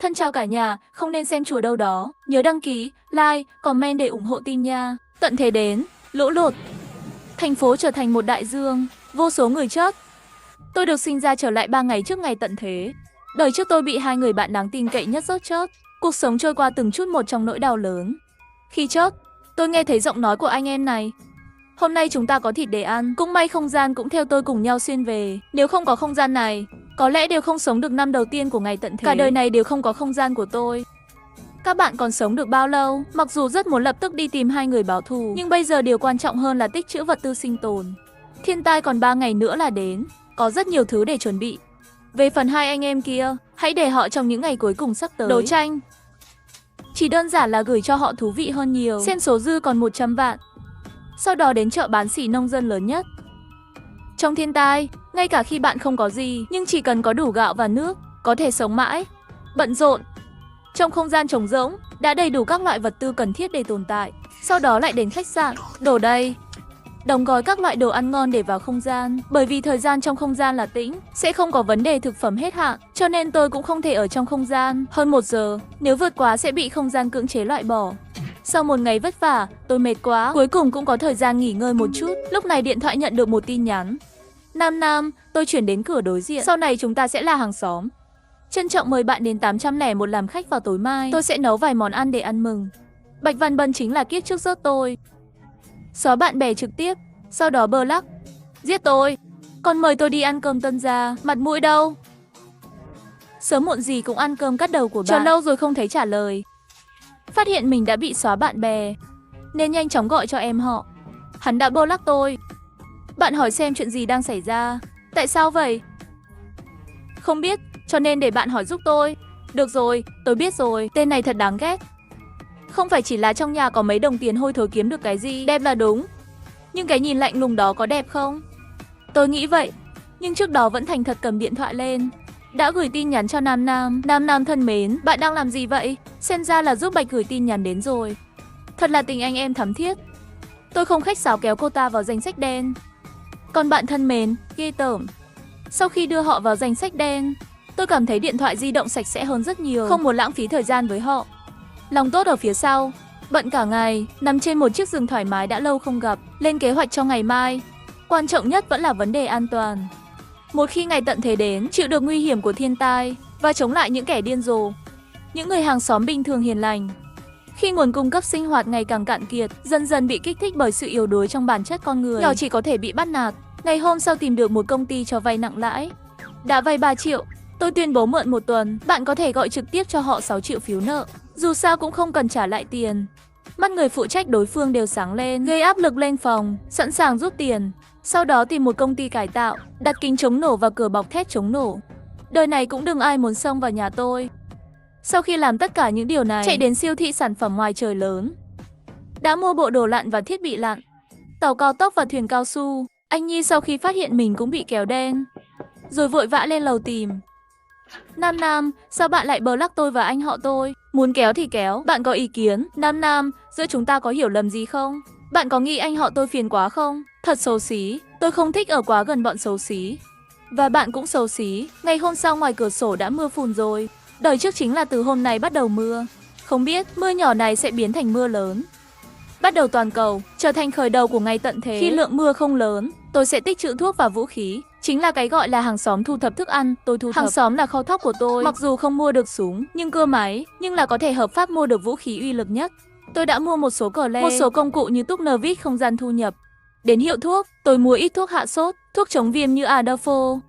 Thân chào cả nhà, không nên xem chùa đâu đó. Nhớ đăng ký, like, comment để ủng hộ team nha. Tận thế đến, lũ lụt. Thành phố trở thành một đại dương, vô số người chết. Tôi được sinh ra trở lại 3 ngày trước ngày tận thế. Đời trước tôi bị 2 người bạn đáng tin cậy nhất rớt chết. Cuộc sống trôi qua từng chút một trong nỗi đau lớn. Khi chết, tôi nghe thấy giọng nói của anh em này. Hôm nay chúng ta có thịt để ăn. Cũng may không gian cũng theo tôi cùng nhau xuyên về. Nếu không có không gian này, có lẽ đều không sống được năm đầu tiên của ngày tận thế. Cả đời này đều không có không gian của tôi. Các bạn còn sống được bao lâu? Mặc dù rất muốn lập tức đi tìm 2 người báo thù, nhưng bây giờ điều quan trọng hơn là tích trữ vật tư sinh tồn. Thiên tai còn 3 ngày nữa là đến, có rất nhiều thứ để chuẩn bị. Về phần 2 anh em kia, hãy để họ trong những ngày cuối cùng sắp tới. Đấu tranh chỉ đơn giản là gửi cho họ thú vị hơn nhiều. Xem số dư còn 100 vạn. Sau đó đến chợ bán xỉ nông dân lớn nhất. Trong thiên tai, ngay cả khi bạn không có gì, nhưng chỉ cần có đủ gạo và nước, có thể sống mãi. Bận rộn. Trong không gian trống rỗng, đã đầy đủ các loại vật tư cần thiết để tồn tại. Sau đó lại đến khách sạn, đổ đầy. Đóng gói các loại đồ ăn ngon để vào không gian. Bởi vì thời gian trong không gian là tĩnh, sẽ không có vấn đề thực phẩm hết hạn, cho nên tôi cũng không thể ở trong không gian hơn 1 giờ. Nếu vượt quá sẽ bị không gian cưỡng chế loại bỏ. Sau một ngày vất vả, tôi mệt quá, cuối cùng cũng có thời gian nghỉ ngơi một chút. Lúc này điện thoại nhận được một tin nhắn. Nam, tôi chuyển đến cửa đối diện. Sau này chúng ta sẽ là hàng xóm. Trân trọng mời bạn đến 801 làm khách vào tối mai. Tôi sẽ nấu vài món ăn để ăn mừng. Bạch Văn Bân chính là kiếp trước rớt tôi. Xóa bạn bè trực tiếp, sau đó bơ lắc. Giết tôi. Còn mời tôi đi ăn cơm Tân Gia, mặt mũi đâu? Sớm muộn gì cũng ăn cơm cắt đầu của bạn. Chờ lâu rồi không thấy trả lời. Phát hiện mình đã bị xóa bạn bè, nên nhanh chóng gọi cho em họ. Hắn đã bơ lắc tôi. Bạn hỏi xem chuyện gì đang xảy ra. Tại sao vậy? Không biết, cho nên để bạn hỏi giúp tôi. Được rồi, tôi biết rồi, tên này thật đáng ghét. Không phải chỉ là trong nhà có mấy đồng tiền hôi thối kiếm được cái gì đẹp là đúng. Nhưng cái nhìn lạnh lùng đó có đẹp không? Tôi nghĩ vậy, nhưng trước đó vẫn thành thật cầm điện thoại lên. Đã gửi tin nhắn cho Nam. Nam thân mến, bạn đang làm gì vậy? Xem ra là giúp Bạch gửi tin nhắn đến rồi. Thật là tình anh em thắm thiết. Tôi không khách sáo kéo cô ta vào danh sách đen. Còn bạn thân mến, ghê tởm. Sau khi đưa họ vào danh sách đen, tôi cảm thấy điện thoại di động sạch sẽ hơn rất nhiều. Không muốn lãng phí thời gian với họ. Lòng tốt ở phía sau. Bận cả ngày, nằm trên một chiếc giường thoải mái đã lâu không gặp. Lên kế hoạch cho ngày mai. Quan trọng nhất vẫn là vấn đề an toàn. Một khi ngày tận thế đến, chịu được nguy hiểm của thiên tai và chống lại những kẻ điên rồ, những người hàng xóm bình thường hiền lành. Khi nguồn cung cấp sinh hoạt ngày càng cạn kiệt, dần dần bị kích thích bởi sự yếu đuối trong bản chất con người, nhỏ chỉ có thể bị bắt nạt. Ngày hôm sau tìm được một công ty cho vay nặng lãi. Đã vay 3 triệu, tôi tuyên bố mượn 1 tuần. Bạn có thể gọi trực tiếp cho họ 6 triệu phiếu nợ. Dù sao cũng không cần trả lại tiền. Mắt người phụ trách đối phương đều sáng lên, gây áp lực lên phòng, sẵn sàng rút tiền. Sau đó tìm một công ty cải tạo, đặt kính chống nổ và cửa bọc thép chống nổ. Đời này cũng đừng ai muốn xông vào nhà tôi. Sau khi làm tất cả những điều này, chạy đến siêu thị sản phẩm ngoài trời lớn. Đã mua bộ đồ lặn và thiết bị lặn, tàu cao tốc và thuyền cao su. Anh Nhi sau khi phát hiện mình cũng bị kéo đen, rồi vội vã lên lầu tìm. Nam, sao bạn lại bờ lắc tôi và anh họ tôi? Muốn kéo thì kéo, bạn có ý kiến? Nam, giữa chúng ta có hiểu lầm gì không? Bạn có nghĩ anh họ tôi phiền quá không? Thật xấu xí, tôi không thích ở quá gần bọn xấu xí. Và bạn cũng xấu xí. Ngày hôm sau ngoài cửa sổ đã mưa phùn rồi. Đời trước chính là từ hôm nay bắt đầu mưa. Không biết mưa nhỏ này sẽ biến thành mưa lớn, bắt đầu toàn cầu, trở thành khởi đầu của ngày tận thế. Khi lượng mưa không lớn, tôi sẽ tích trữ thuốc và vũ khí. Chính là cái gọi là hàng xóm thu thập thức ăn, tôi thu thập. Hàng xóm là kho thóc của tôi. Mặc dù không mua được súng, nhưng cưa máy, nhưng là có thể hợp pháp mua được vũ khí uy lực nhất. Tôi đã mua một số cờ lê, một số công cụ như túp nơ vít không gian thu nhập. Đến hiệu thuốc, tôi mua ít thuốc hạ sốt, thuốc chống viêm như Adafo.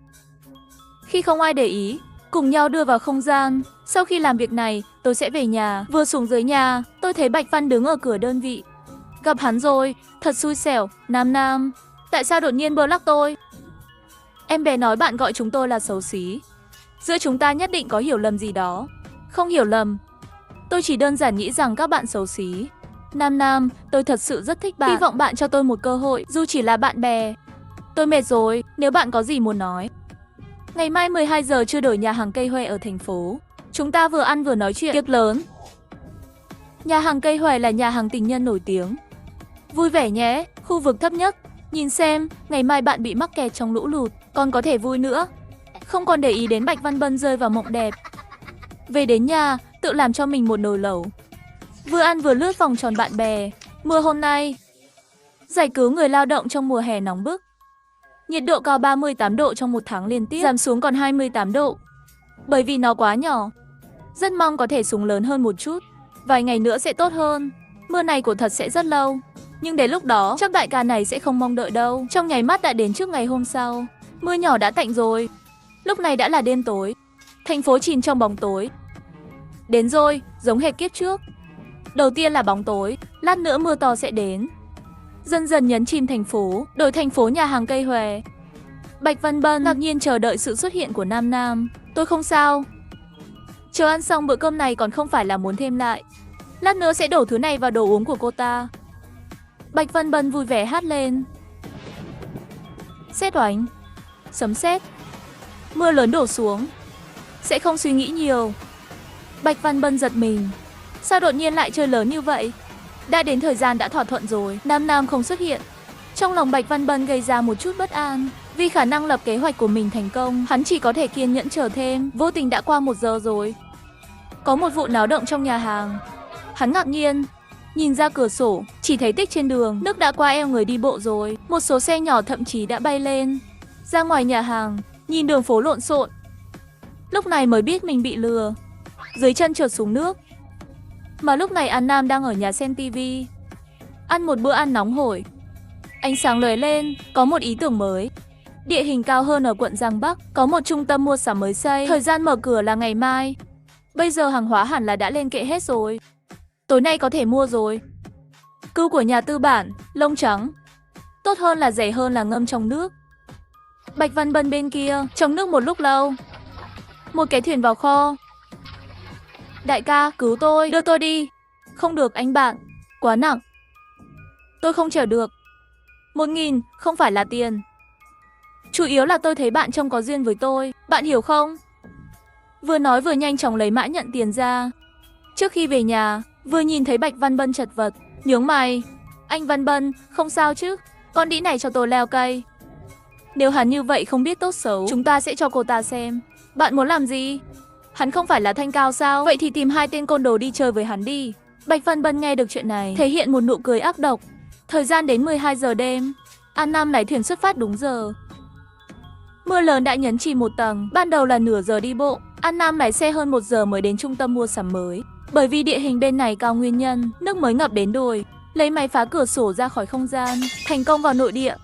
Khi không ai để ý, cùng nhau đưa vào không gian. Sau khi làm việc này, tôi sẽ về nhà. Vừa xuống dưới nhà, tôi thấy Bạch Văn đứng ở cửa đơn vị. Gặp hắn rồi, thật xui xẻo. Nam, tại sao đột nhiên bơ lắc tôi? Em bé nói bạn gọi chúng tôi là xấu xí. Giữa chúng ta nhất định có hiểu lầm gì đó. Không hiểu lầm. Tôi chỉ đơn giản nghĩ rằng các bạn xấu xí. Nam, tôi thật sự rất thích bạn. Hy vọng bạn cho tôi một cơ hội, dù chỉ là bạn bè. Tôi mệt rồi, nếu bạn có gì muốn nói. Ngày mai 12 giờ trưa đổi nhà hàng cây hoè ở thành phố. Chúng ta vừa ăn vừa nói chuyện. Tiệc lớn. Nhà hàng cây hoè là nhà hàng tình nhân nổi tiếng. Vui vẻ nhé, khu vực thấp nhất. Nhìn xem, ngày mai bạn bị mắc kẹt trong lũ lụt, còn có thể vui nữa. Không còn để ý đến Bạch Văn Bân rơi vào mộng đẹp. Về đến nhà, tự làm cho mình một nồi lẩu. Vừa ăn vừa lướt vòng tròn bạn bè. Mưa hôm nay giải cứu người lao động trong mùa hè nóng bức. Nhiệt độ cao 38 độ trong một tháng liên tiếp, giảm xuống còn 28 độ. Bởi vì nó quá nhỏ. Rất mong có thể xuống lớn hơn một chút. Vài ngày nữa sẽ tốt hơn. Mưa này của thật sẽ rất lâu. Nhưng đến lúc đó, chắc đại ca này sẽ không mong đợi đâu. Trong nháy mắt đã đến trước ngày hôm sau. Mưa nhỏ đã tạnh rồi. Lúc này đã là đêm tối. Thành phố chìm trong bóng tối. Đến rồi, giống hệt kiếp trước. Đầu tiên là bóng tối, lát nữa mưa to sẽ đến. Dần dần nhấn chìm thành phố, đổi thành phố nhà hàng cây hòe. Bạch Văn Bân ngạc nhiên chờ đợi sự xuất hiện của Nam Nam. Tôi không sao. Chờ ăn xong bữa cơm này còn không phải là muốn thêm lại. Lát nữa sẽ đổ thứ này vào đồ uống của cô ta. Bạch Văn Bân vui vẻ hát lên. Sét oánh, sấm sét, mưa lớn đổ xuống. Sẽ không suy nghĩ nhiều. Bạch Văn Bân giật mình. Sao đột nhiên lại chơi lớn như vậy? Đã đến thời gian đã thỏa thuận rồi, Nam Nam không xuất hiện. Trong lòng Bạch Văn Bân gây ra một chút bất an. Vì khả năng lập kế hoạch của mình thành công, hắn chỉ có thể kiên nhẫn chờ thêm. Vô tình đã qua 1 giờ rồi. Có một vụ náo động trong nhà hàng. Hắn ngạc nhiên, nhìn ra cửa sổ, chỉ thấy tích trên đường, nước đã qua eo người đi bộ rồi. Một số xe nhỏ thậm chí đã bay lên. Ra ngoài nhà hàng, nhìn đường phố lộn xộn. Lúc này mới biết mình bị lừa. Dưới chân trượt xuống nước. Mà lúc này An Nam đang ở nhà xem tivi. Ăn một bữa ăn nóng hổi. Ánh sáng lóe lên, có một ý tưởng mới. Địa hình cao hơn ở quận Giang Bắc, có một trung tâm mua sắm mới xây. Thời gian mở cửa là ngày mai. Bây giờ hàng hóa hẳn là đã lên kệ hết rồi. Tối nay có thể mua rồi. Cừu của nhà tư bản, lông trắng. Tốt hơn là rẻ hơn là ngâm trong nước. Bạch Văn Bân bên kia, trong nước một lúc lâu. Một cái thuyền vào kho. Đại ca, cứu tôi, đưa tôi đi. Không được anh bạn, quá nặng. Tôi không chở được. 1.000, không phải là tiền. Chủ yếu là tôi thấy bạn trông có duyên với tôi, bạn hiểu không? Vừa nói vừa nhanh chóng lấy mã nhận tiền ra. Trước khi về nhà, vừa nhìn thấy Bạch Văn Bân chật vật, nhướng mày. Anh Văn Bân, không sao chứ? Con đĩ này cho tôi leo cây. Nếu hắn như vậy không biết tốt xấu, chúng ta sẽ cho cô ta xem. Bạn muốn làm gì? Hắn không phải là Thanh Cao sao? Vậy thì tìm 2 tên côn đồ đi chơi với hắn đi. Bạch Văn Bân nghe được chuyện này, thể hiện một nụ cười ác độc. Thời gian đến 12 giờ đêm. An Nam lái thuyền xuất phát đúng giờ. Mưa lớn đã nhấn chìm một tầng. Ban đầu là nửa giờ đi bộ. An Nam lái xe hơn 1 giờ mới đến trung tâm mua sắm mới. Bởi vì địa hình bên này cao nguyên nhân, nước mới ngập đến đùi. Lấy máy phá cửa sổ ra khỏi không gian, thành công vào nội địa.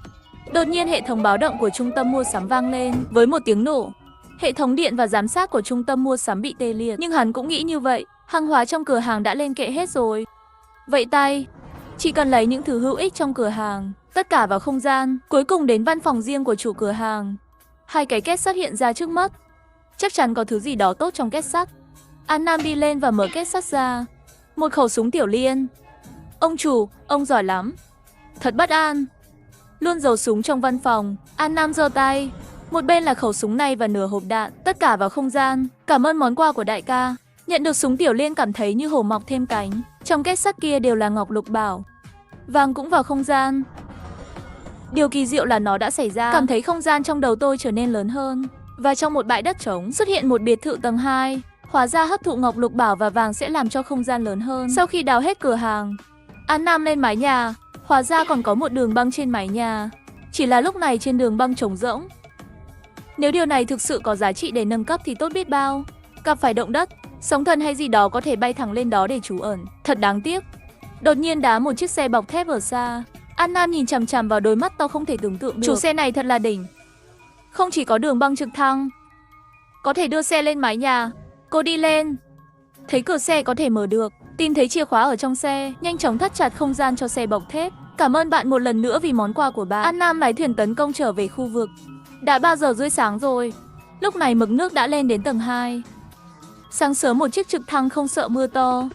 Đột nhiên hệ thống báo động của trung tâm mua sắm vang lên với một tiếng nổ. Hệ thống điện và giám sát của trung tâm mua sắm bị tê liệt. Nhưng hắn cũng nghĩ như vậy, hàng hóa trong cửa hàng đã lên kệ hết rồi. Vậy tay, chỉ cần lấy những thứ hữu ích trong cửa hàng, tất cả vào không gian, cuối cùng đến văn phòng riêng của chủ cửa hàng. 2 cái két sắt hiện ra trước mắt. Chắc chắn có thứ gì đó tốt trong két sắt. An Nam đi lên và mở két sắt ra. Một khẩu súng tiểu liên. Ông chủ, ông giỏi lắm. Thật bất an. Luôn giấu súng trong văn phòng. An Nam giơ tay. Một bên là khẩu súng này và nửa hộp đạn, tất cả vào không gian. Cảm ơn món quà của đại ca. Nhận được súng tiểu liên cảm thấy như hổ mọc thêm cánh. Trong két sắt kia đều là ngọc lục bảo. Vàng cũng vào không gian. Điều kỳ diệu là nó đã xảy ra. Cảm thấy không gian trong đầu tôi trở nên lớn hơn. Và trong một bãi đất trống xuất hiện một biệt thự tầng 2. Hóa ra hấp thụ ngọc lục bảo và vàng sẽ làm cho không gian lớn hơn. Sau khi đào hết cửa hàng, An Nam lên mái nhà. Hóa ra còn có một đường băng trên mái nhà. Chỉ là lúc này trên đường băng trống rỗng. Nếu điều này thực sự có giá trị để nâng cấp thì tốt biết bao. Gặp phải động đất, sóng thần hay gì đó có thể bay thẳng lên đó để trú ẩn. Thật đáng tiếc. Đột nhiên đá một chiếc xe bọc thép ở xa. An Nam nhìn chằm chằm vào đôi mắt to không thể tưởng tượng được. Chủ xe này thật là đỉnh. Không chỉ có đường băng trực thăng, có thể đưa xe lên mái nhà. Cô đi lên. Thấy cửa xe có thể mở được. Tìm thấy chìa khóa ở trong xe. Nhanh chóng thắt chặt không gian cho xe bọc thép. Cảm ơn bạn một lần nữa vì món quà của bạn. An Nam lái thuyền tấn công trở về khu vực. Đã 3 giờ rưỡi sáng rồi. Lúc này mực nước đã lên đến tầng 2. Sáng sớm một chiếc trực thăng không sợ mưa to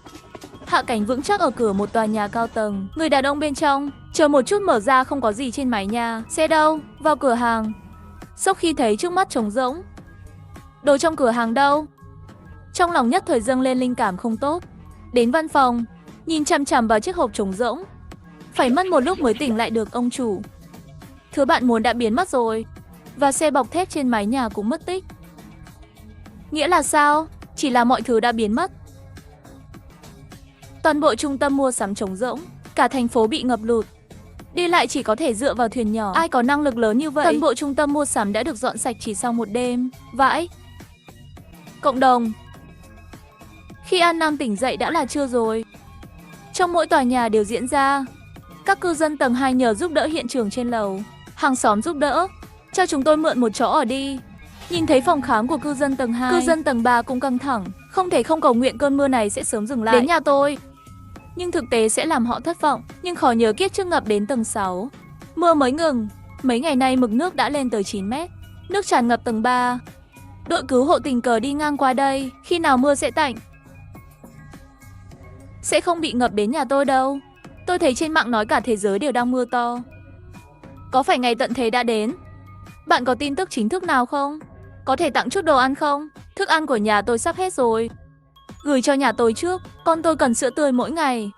hạ cánh vững chắc ở cửa một tòa nhà cao tầng. Người đàn ông bên trong chờ một chút mở ra, không có gì trên mái nhà. Xe đâu? Vào cửa hàng. Sốc khi thấy trước mắt trống rỗng. Đồ trong cửa hàng đâu? Trong lòng nhất thời dâng lên linh cảm không tốt. Đến văn phòng, nhìn chằm chằm vào chiếc hộp trống rỗng. Phải mất một lúc mới tỉnh lại được ông chủ. Thứ bạn muốn đã biến mất rồi. Và xe bọc thép trên mái nhà cũng mất tích. Nghĩa là sao? chỉ là mọi thứ đã biến mất. Toàn bộ trung tâm mua sắm trống rỗng, cả thành phố bị ngập lụt. Đi lại chỉ có thể dựa vào thuyền nhỏ. Ai có năng lực lớn như vậy? Toàn bộ trung tâm mua sắm đã được dọn sạch chỉ sau một đêm. Vãi. Cộng đồng. Khi An Nam tỉnh dậy đã là trưa rồi. Trong mỗi tòa nhà đều diễn ra. Các cư dân tầng 2 nhờ giúp đỡ hiện trường trên lầu. Hàng xóm giúp đỡ. Cho chúng tôi mượn một chỗ ở đi. Nhìn thấy phòng khám của cư dân tầng 2, cư dân tầng 3 cũng căng thẳng. Không thể không cầu nguyện cơn mưa này sẽ sớm dừng lại. Đến nhà tôi. Nhưng thực tế sẽ làm họ thất vọng. Nhưng khó nhớ kiếp trước ngập đến tầng 6. Mưa mới ngừng. Mấy ngày nay mực nước đã lên tới 9 mét. Nước tràn ngập tầng 3. Đội cứu hộ tình cờ đi ngang qua đây. Khi nào mưa sẽ tạnh? Sẽ không bị ngập đến nhà tôi đâu. Tôi thấy trên mạng nói cả thế giới đều đang mưa to. Có phải ngày tận thế đã đến? Bạn có tin tức chính thức nào không? Có thể tặng chút đồ ăn không? Thức ăn của nhà tôi sắp hết rồi. Gửi cho nhà tôi trước. Con tôi cần sữa tươi mỗi ngày.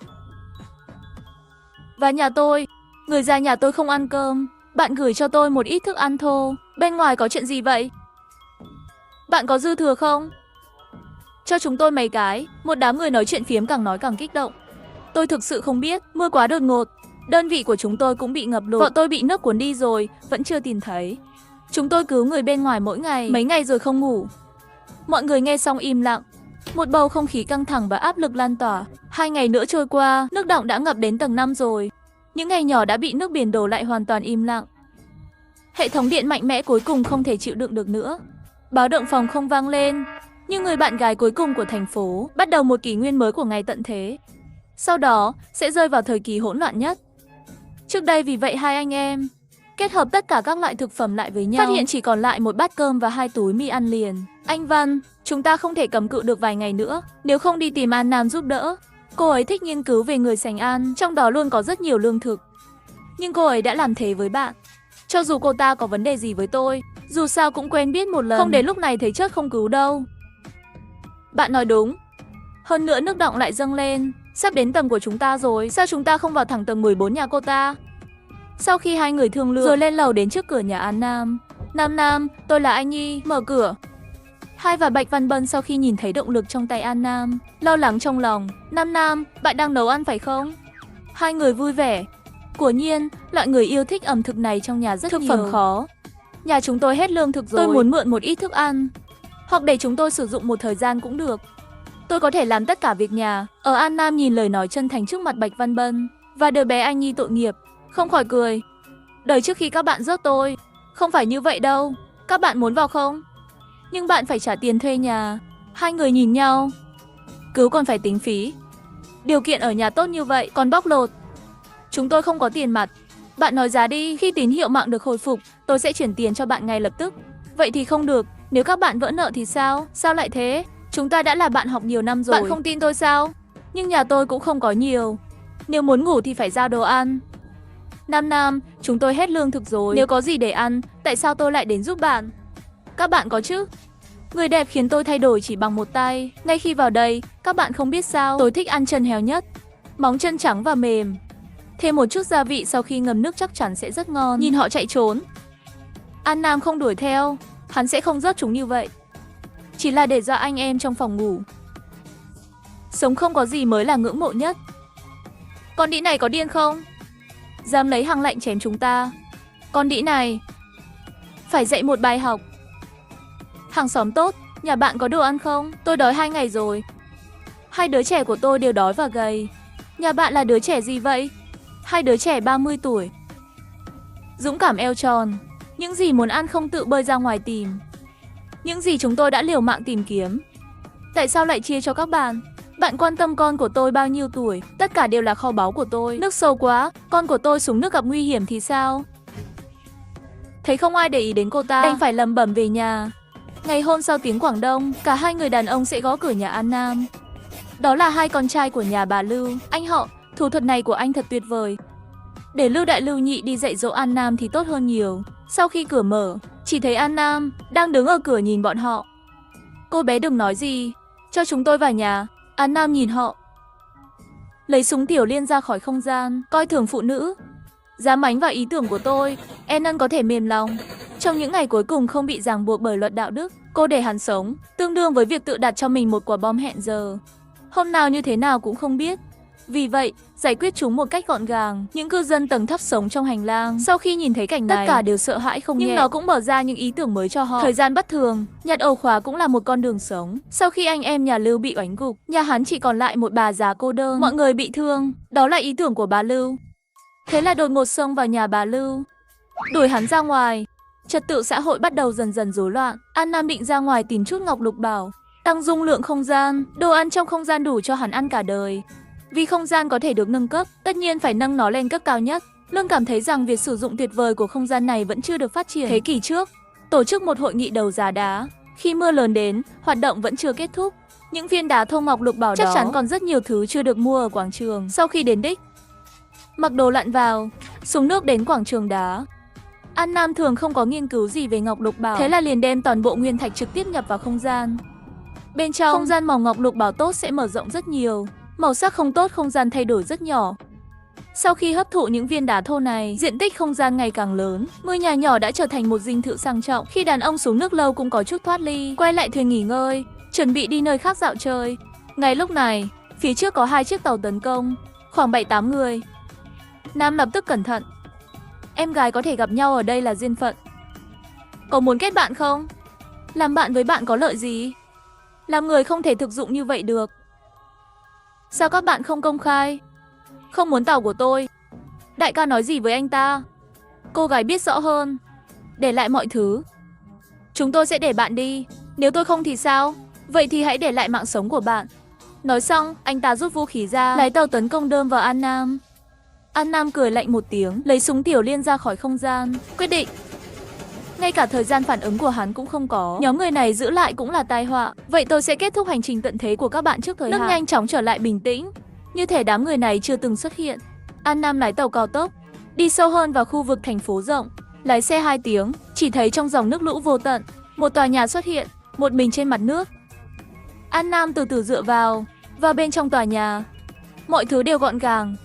Và nhà tôi, người già nhà tôi không ăn cơm. Bạn gửi cho tôi một ít thức ăn thô. Bên ngoài có chuyện gì vậy? Bạn có dư thừa không? Cho chúng tôi mấy cái. Một đám người nói chuyện phiếm càng nói càng kích động. Tôi thực sự không biết, mưa quá đột ngột. Đơn vị của chúng tôi cũng bị ngập lụt. Vợ tôi bị nước cuốn đi rồi, vẫn chưa tìm thấy. Chúng tôi cứu người bên ngoài mỗi ngày, mấy ngày rồi không ngủ. Mọi người nghe xong im lặng. Một bầu không khí căng thẳng và áp lực lan tỏa. 2 ngày nữa trôi qua, nước đọng đã ngập đến tầng 5 rồi. Những ngày nhỏ đã bị nước biển đổ lại hoàn toàn im lặng. Hệ thống điện mạnh mẽ cuối cùng không thể chịu đựng được nữa. Báo động phòng không vang lên. Nhưng người bạn gái cuối cùng của thành phố bắt đầu một kỷ nguyên mới của ngày tận thế. Sau đó sẽ rơi vào thời kỳ hỗn loạn nhất. Trước đây vì vậy hai anh em kết hợp tất cả các loại thực phẩm lại với nhau, phát hiện chỉ còn lại một bát cơm và 2 túi mì ăn liền. Anh Văn, chúng ta không thể cầm cự được vài ngày nữa, nếu không đi tìm An Nam giúp đỡ. Cô ấy thích nghiên cứu về người sành ăn, trong đó luôn có rất nhiều lương thực. Nhưng cô ấy đã làm thế với bạn. Cho dù cô ta có vấn đề gì với tôi, dù sao cũng quen biết một lần, không đến lúc này thấy chết không cứu đâu. Bạn nói đúng. Hơn nữa nước đọng lại dâng lên, sắp đến tầng của chúng ta rồi, sao chúng ta không vào thẳng tầng 14 nhà cô ta? Sau khi hai người thương lượng rồi lên lầu đến trước cửa nhà An Nam. Nam, tôi là Anh Nhi, mở cửa. Hai và Bạch Văn Bân sau khi nhìn thấy động lực trong tay An Nam, lo lắng trong lòng. Nam, bạn đang nấu ăn phải không? Hai người vui vẻ. Quả nhiên, loại người yêu thích ẩm thực này trong nhà rất nhiều. Thực phẩm khó. Nhà chúng tôi hết lương thực rồi. Tôi muốn mượn một ít thức ăn. Hoặc để chúng tôi sử dụng một thời gian cũng được. Tôi có thể làm tất cả việc nhà. Ở An Nam nhìn lời nói chân thành trước mặt Bạch Văn Bân và đứa bé Anh Nhi tội nghiệp, không khỏi cười. Đời trước khi các bạn rớt tôi, không phải như vậy đâu. Các bạn muốn vào không? Nhưng bạn phải trả tiền thuê nhà. Hai người nhìn nhau. Cứu còn phải tính phí. Điều kiện ở nhà tốt như vậy còn bóc lột. Chúng tôi không có tiền mặt. Bạn nói giá đi, khi tín hiệu mạng được hồi phục, tôi sẽ chuyển tiền cho bạn ngay lập tức. Vậy thì không được, nếu các bạn vỡ nợ thì sao? Sao lại thế? Chúng ta đã là bạn học nhiều năm rồi. Bạn không tin tôi sao? Nhưng nhà tôi cũng không có nhiều. Nếu muốn ngủ thì phải giao đồ ăn. Nam, chúng tôi hết lương thực rồi. Nếu có gì để ăn, tại sao tôi lại đến giúp bạn? Các bạn có chứ? Người đẹp khiến tôi thay đổi chỉ bằng một tay. Ngay khi vào đây, các bạn không biết sao, tôi thích ăn chân heo nhất. Móng chân trắng và mềm. Thêm một chút gia vị sau khi ngâm nước chắc chắn sẽ rất ngon. Nhìn họ chạy trốn. An Nam không đuổi theo, hắn sẽ không rớt chúng như vậy. Chỉ là để dọa anh em trong phòng ngủ. Sống không có gì mới là ngưỡng mộ nhất. Con đĩ này có điên không? Dám lấy hàng lạnh chém chúng ta. Con đĩ này phải dạy một bài học. Hàng xóm tốt, nhà bạn có đồ ăn không? Tôi đói 2 ngày rồi. 2 đứa trẻ của tôi đều đói và gầy. Nhà bạn là đứa trẻ gì vậy? 2 đứa trẻ 30 tuổi. Dũng cảm eo tròn. Những gì muốn ăn không tự bơi ra ngoài tìm. Những gì chúng tôi đã liều mạng tìm kiếm. Tại sao lại chia cho các bạn? Bạn quan tâm con của tôi bao nhiêu tuổi? Tất cả đều là kho báu của tôi. Nước sâu quá, con của tôi xuống nước gặp nguy hiểm thì sao? Thấy không ai để ý đến cô ta, đành phải lẩm bẩm về nhà. Ngày hôm sau tiếng Quảng Đông, cả hai người đàn ông sẽ gõ cửa nhà An Nam. Đó là 2 con trai của nhà bà Lưu. Anh họ, thủ thuật này của anh thật tuyệt vời. Để Lưu Đại Lưu Nhị đi dạy dỗ An Nam thì tốt hơn nhiều. Sau khi cửa mở, chỉ thấy An Nam đang đứng ở cửa nhìn bọn họ. Cô bé đừng nói gì, cho chúng tôi vào nhà. An Nam nhìn họ. Lấy súng tiểu liên ra khỏi không gian, coi thường phụ nữ. Dám mánh vào ý tưởng của tôi, Enon có thể mềm lòng. Trong những ngày cuối cùng không bị ràng buộc bởi luật đạo đức, Cô để hắn sống, tương đương với việc tự đặt cho mình một quả bom hẹn giờ. Hôm nào như thế nào cũng không biết. Vì vậy, giải quyết chúng một cách gọn gàng. Những cư dân tầng thấp sống trong hành lang, sau khi nhìn thấy cảnh này, tất cả đều sợ hãi không nhẹ. Nhưng nó cũng mở ra những ý tưởng mới cho họ. Thời gian bất thường, nhặt ổ khóa cũng là một con đường sống. Sau khi anh em nhà Lưu bị oánh gục, nhà hắn chỉ còn lại một bà già cô đơn. Mọi người bị thương, đó là ý tưởng của bà Lưu. Thế là đột ngột xông vào nhà bà Lưu, đuổi hắn ra ngoài. Trật tự xã hội bắt đầu dần dần rối loạn. An Nam định ra ngoài tìm chút ngọc lục bảo, tăng dung lượng không gian. Đồ ăn trong không gian đủ cho hắn ăn cả đời. Vì không gian có thể được nâng cấp, tất nhiên phải nâng nó lên cấp cao nhất. Lương cảm thấy rằng việc sử dụng tuyệt vời của không gian này vẫn chưa được phát triển. Thế kỷ trước, tổ chức một hội nghị đấu giá đá. Khi mưa lớn đến, hoạt động vẫn chưa kết thúc. Những viên đá thô ngọc lục bảo chắc chắn còn rất nhiều thứ chưa được mua ở quảng trường. Sau khi đến đích, mặc đồ lặn vào, xuống nước đến quảng trường đá. An Nam thường không có nghiên cứu gì về ngọc lục bảo, thế là liền đem toàn bộ nguyên thạch trực tiếp nhập vào không gian. Bên trong, không gian màu ngọc lục bảo tốt sẽ mở rộng rất nhiều. Màu sắc không tốt, không gian thay đổi rất nhỏ. Sau khi hấp thụ những viên đá thô này, diện tích không gian ngày càng lớn. Ngôi nhà nhỏ đã trở thành một dinh thự sang trọng. Khi đàn ông xuống nước lâu cũng có chút thoát ly, quay lại thuyền nghỉ ngơi, chuẩn bị đi nơi khác dạo chơi. Ngay lúc này, phía trước có 2 chiếc tàu tấn công, khoảng 7-8 người. Nam lập tức cẩn thận. Em gái có thể gặp nhau ở đây là duyên phận. Có muốn kết bạn không? Làm bạn với bạn có lợi gì? Làm người không thể thực dụng như vậy được. Sao các bạn không công khai? Không muốn tàu của tôi. Đại ca nói gì với anh ta? Cô gái biết rõ hơn. Để lại mọi thứ. Chúng tôi sẽ để bạn đi. Nếu tôi không thì sao? Vậy thì hãy để lại mạng sống của bạn. Nói xong, anh ta rút vũ khí ra, lái tàu tấn công đơm vào An Nam. An Nam cười lạnh một tiếng, lấy súng tiểu liên ra khỏi không gian, quyết định. Ngay cả thời gian phản ứng của hắn cũng không có. Nhóm người này giữ lại cũng là tai họa. Vậy tôi sẽ kết thúc hành trình tận thế của các bạn trước thời hạn. Nước nhanh chóng trở lại bình tĩnh, như thể đám người này chưa từng xuất hiện. An Nam lái tàu cao tốc, đi sâu hơn vào khu vực thành phố rộng. Lái xe 2 tiếng, chỉ thấy trong dòng nước lũ vô tận, một tòa nhà xuất hiện, một mình trên mặt nước. An Nam từ từ dựa vào bên trong tòa nhà. Mọi thứ đều gọn gàng,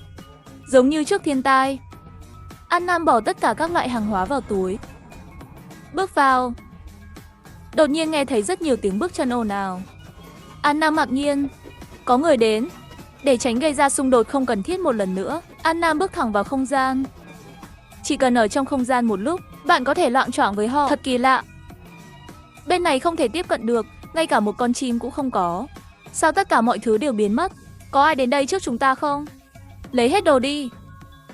giống như trước thiên tai. An Nam bỏ tất cả các loại hàng hóa vào túi, bước vào. Đột nhiên nghe thấy rất nhiều tiếng bước chân ồn ào. An Nam ngạc nhiên, có người đến. Để tránh gây ra xung đột không cần thiết một lần nữa, An Nam bước thẳng vào không gian. Chỉ cần ở trong không gian một lúc, bạn có thể loạng choạng với họ. Thật kỳ lạ. Bên này không thể tiếp cận được, ngay cả một con chim cũng không có. Sao tất cả mọi thứ đều biến mất? Có ai đến đây trước chúng ta không? Lấy hết đồ đi.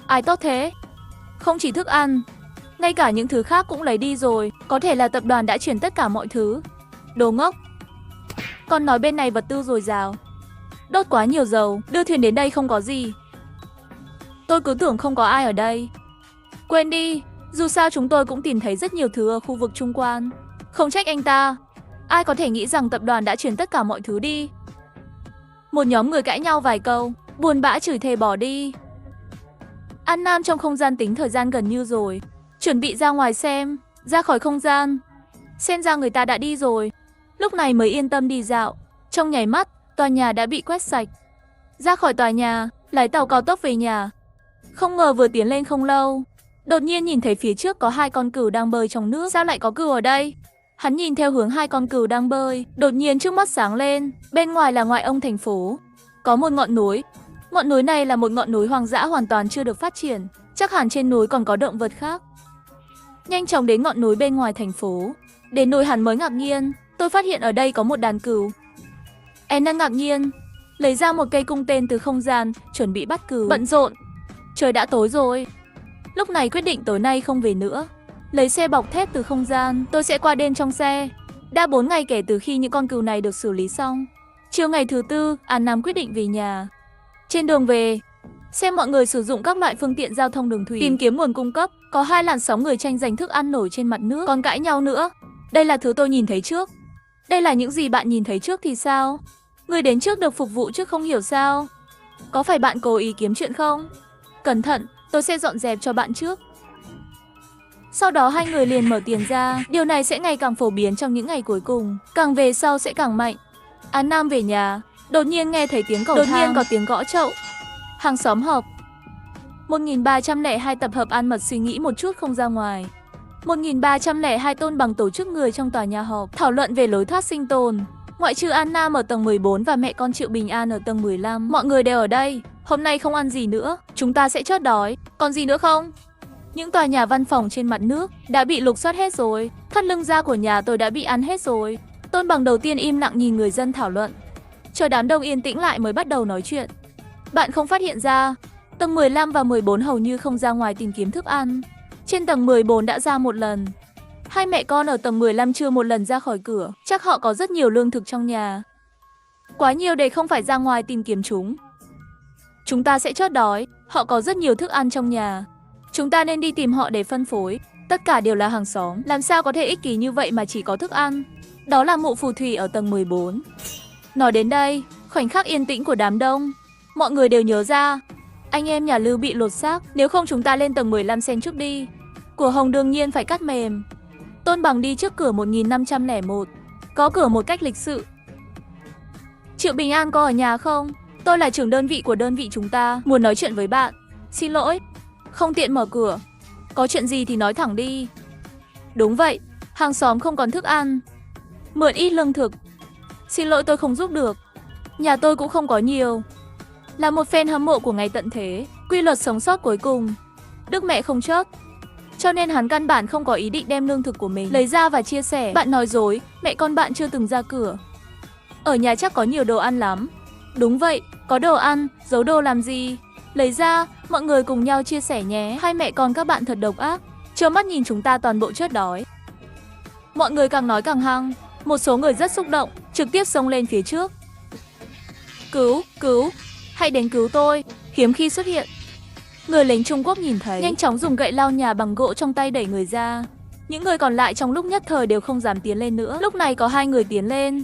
Ai tốt thế? Không chỉ thức ăn, ngay cả những thứ khác cũng lấy đi rồi. Có thể là tập đoàn đã chuyển tất cả mọi thứ. Đồ ngốc. Còn nói bên này vật tư dồi dào, đốt quá nhiều dầu, đưa thuyền đến đây không có gì. Tôi cứ tưởng không có ai ở đây. Quên đi, dù sao chúng tôi cũng tìm thấy rất nhiều thứ ở khu vực trung quan. Không trách anh ta. Ai có thể nghĩ rằng tập đoàn đã chuyển tất cả mọi thứ đi. Một nhóm người cãi nhau vài câu, buồn bã chửi thề bỏ đi. An Nam trong không gian tính thời gian gần như rồi, chuẩn bị ra ngoài xem, ra khỏi không gian. Xem ra người ta đã đi rồi. Lúc này mới yên tâm đi dạo. Trong nháy mắt, tòa nhà đã bị quét sạch. Ra khỏi tòa nhà, lái tàu cao tốc về nhà. Không ngờ vừa tiến lên không lâu, đột nhiên nhìn thấy phía trước có 2 con cừu đang bơi trong nước. Sao lại có cừu ở đây? Hắn nhìn theo hướng 2 con cừu đang bơi, đột nhiên trước mắt sáng lên. Bên ngoài là ngoại ô thành phố, có một ngọn núi. Ngọn núi này là một ngọn núi hoang dã hoàn toàn chưa được phát triển. Chắc hẳn trên núi còn có động vật khác. Nhanh chóng đến ngọn núi bên ngoài thành phố. Đến núi hắn mới ngạc nhiên, tôi phát hiện ở đây có một đàn cừu. Anna ngạc nhiên, lấy ra một cây cung tên từ không gian, chuẩn bị bắt cừu. Bận rộn, trời đã tối rồi. Lúc này quyết định tối nay không về nữa. Lấy xe bọc thép từ không gian, tôi sẽ qua đêm trong xe. Đã 4 ngày kể từ khi những con cừu này được xử lý xong. Chiều ngày thứ 4, An Nam quyết định về nhà. Trên đường về, xem mọi người sử dụng các loại phương tiện giao thông đường thủy, tìm kiếm nguồn cung cấp. Có 2 làn sóng người tranh giành thức ăn nổi trên mặt nước, còn cãi nhau nữa. Đây là thứ tôi nhìn thấy trước. Đây là những gì bạn nhìn thấy trước thì sao? Người đến trước được phục vụ trước không hiểu sao? Có phải bạn cố ý kiếm chuyện không? Cẩn thận, tôi sẽ dọn dẹp cho bạn trước. Sau đó 2 người liền mở tiền ra. Điều này sẽ ngày càng phổ biến trong những ngày cuối cùng, càng về sau sẽ càng mạnh. An Nam về nhà, đột nhiên nghe thấy tiếng cầu thang. Đột nhiên có tiếng gõ chậu. Hàng xóm họp. 1302 tập hợp An Mật suy nghĩ một chút không ra ngoài. 1302 Tôn Bằng tổ chức người trong tòa nhà họp, thảo luận về lối thoát sinh tồn. Ngoại trừ An Nam ở tầng 14 và mẹ con Triệu Bình An ở tầng 15, mọi người đều ở đây. Hôm nay không ăn gì nữa, chúng ta sẽ chớt đói. Còn gì nữa không? Những tòa nhà văn phòng trên mặt nước đã bị lục soát hết rồi. Thắt lưng da của nhà tôi đã bị ăn hết rồi. Tôn Bằng đầu tiên im lặng nhìn người dân thảo luận. Chờ đám đông yên tĩnh lại mới bắt đầu nói chuyện. Bạn không phát hiện ra, tầng 15 và 14 hầu như không ra ngoài tìm kiếm thức ăn. Trên tầng 14 đã ra một lần. Hai mẹ con ở tầng 15 chưa một lần ra khỏi cửa. Chắc họ có rất nhiều lương thực trong nhà. Quá nhiều để không phải ra ngoài tìm kiếm chúng. Chúng ta sẽ chớt đói. Họ có rất nhiều thức ăn trong nhà. Chúng ta nên đi tìm họ để phân phối. Tất cả đều là hàng xóm. Làm sao có thể ích kỷ như vậy mà chỉ có thức ăn? Đó là mụ phù thủy ở tầng 14. Nói đến đây, khoảnh khắc yên tĩnh của đám đông, mọi người đều nhớ ra. Anh em nhà Lưu bị lột xác. Nếu không chúng ta lên tầng 15 xem trước đi. Của Hồng đương nhiên phải cắt mềm. Tôn Bằng đi trước cửa 1501. Có cửa một cách lịch sự. Triệu Bình An có ở nhà không? Tôi là trưởng đơn vị của đơn vị chúng ta, muốn nói chuyện với bạn. Xin lỗi, không tiện mở cửa. Có chuyện gì thì nói thẳng đi. Đúng vậy, hàng xóm không còn thức ăn. Mượn ít lương thực. Xin lỗi tôi không giúp được. Nhà tôi cũng không có nhiều. Là một fan hâm mộ của ngày tận thế, quy luật sống sót cuối cùng. Đức mẹ không chớt. Cho nên hắn căn bản không có ý định đem lương thực của mình lấy ra và chia sẻ. Bạn nói dối, mẹ con bạn chưa từng ra cửa. Ở nhà chắc có nhiều đồ ăn lắm. Đúng vậy, có đồ ăn, giấu đồ làm gì? Lấy ra, mọi người cùng nhau chia sẻ nhé. Hai mẹ con các bạn thật độc ác. Trơ mắt nhìn chúng ta toàn bộ chớt đói. Mọi người càng nói càng hăng. Một số người rất xúc động, trực tiếp xông lên phía trước. Cứu, hãy đến cứu tôi. Hiếm khi xuất hiện. Người lính Trung Quốc nhìn thấy, nhanh chóng dùng gậy lau nhà bằng gỗ trong tay đẩy người ra. Những người còn lại trong lúc nhất thời đều không dám tiến lên nữa. Lúc này có hai người tiến lên,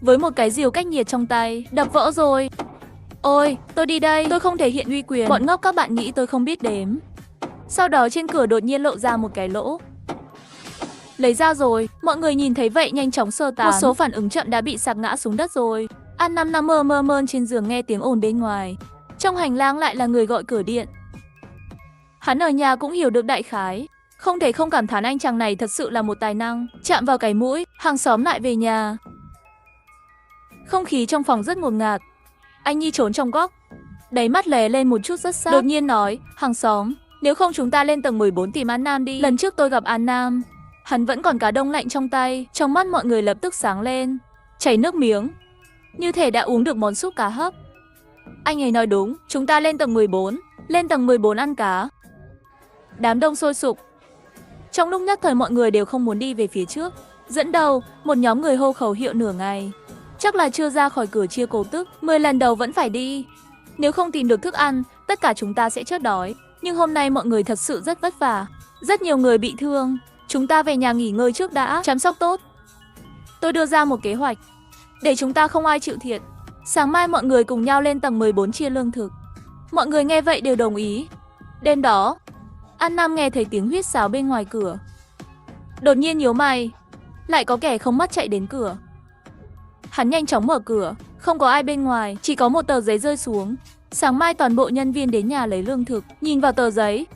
với một cái rìu cách nhiệt trong tay. Đập vỡ rồi. Ôi, tôi đi đây, tôi không thể hiện uy quyền. Bọn ngốc các bạn nghĩ tôi không biết đếm. Sau đó trên cửa đột nhiên lộ ra một cái lỗ. Lấy ra rồi, mọi người nhìn thấy vậy nhanh chóng sơ tán. Một số phản ứng chậm đã bị sạc ngã xuống đất rồi. An Năm nằm mơ mơn trên giường nghe tiếng ồn bên ngoài. Trong hành lang lại là người gọi cửa điện. Hắn ở nhà cũng hiểu được đại khái. Không thể không cảm thán anh chàng này thật sự là một tài năng. Chạm vào cái mũi, hàng xóm lại về nhà. Không khí trong phòng rất ngột ngạt. Anh Nhi trốn trong góc, đáy mắt lè lên một chút rất sắc. Đột nhiên nói, hàng xóm, nếu không chúng ta lên tầng 14 tìm An Nam đi. Lần trước tôi gặp An Nam, hắn vẫn còn cá đông lạnh trong tay. Trong mắt mọi người lập tức sáng lên, chảy nước miếng, như thể đã uống được món súp cá hấp. Anh ấy nói đúng, chúng ta lên tầng 14. Lên tầng 14 ăn cá. Đám đông sôi sục. Trong lúc nhất thời mọi người đều không muốn đi về phía trước. Dẫn đầu, một nhóm người hô khẩu hiệu nửa ngày. Chắc là chưa ra khỏi cửa chia cổ tức. 10 lần đầu vẫn phải đi. Nếu không tìm được thức ăn, tất cả chúng ta sẽ chết đói. Nhưng hôm nay mọi người thật sự rất vất vả. Rất nhiều người bị thương. Chúng ta về nhà nghỉ ngơi trước đã, chăm sóc tốt. Tôi đưa ra một kế hoạch, để chúng ta không ai chịu thiệt. Sáng mai mọi người cùng nhau lên tầng 14 chia lương thực. Mọi người nghe vậy đều đồng ý. Đêm đó, An Nam nghe thấy tiếng huýt sáo bên ngoài cửa. Đột nhiên nhíu mày. Lại có kẻ không mắt chạy đến cửa. Hắn nhanh chóng mở cửa. Không có ai bên ngoài, chỉ có một tờ giấy rơi xuống. Sáng mai toàn bộ nhân viên đến nhà lấy lương thực. Nhìn vào tờ giấy,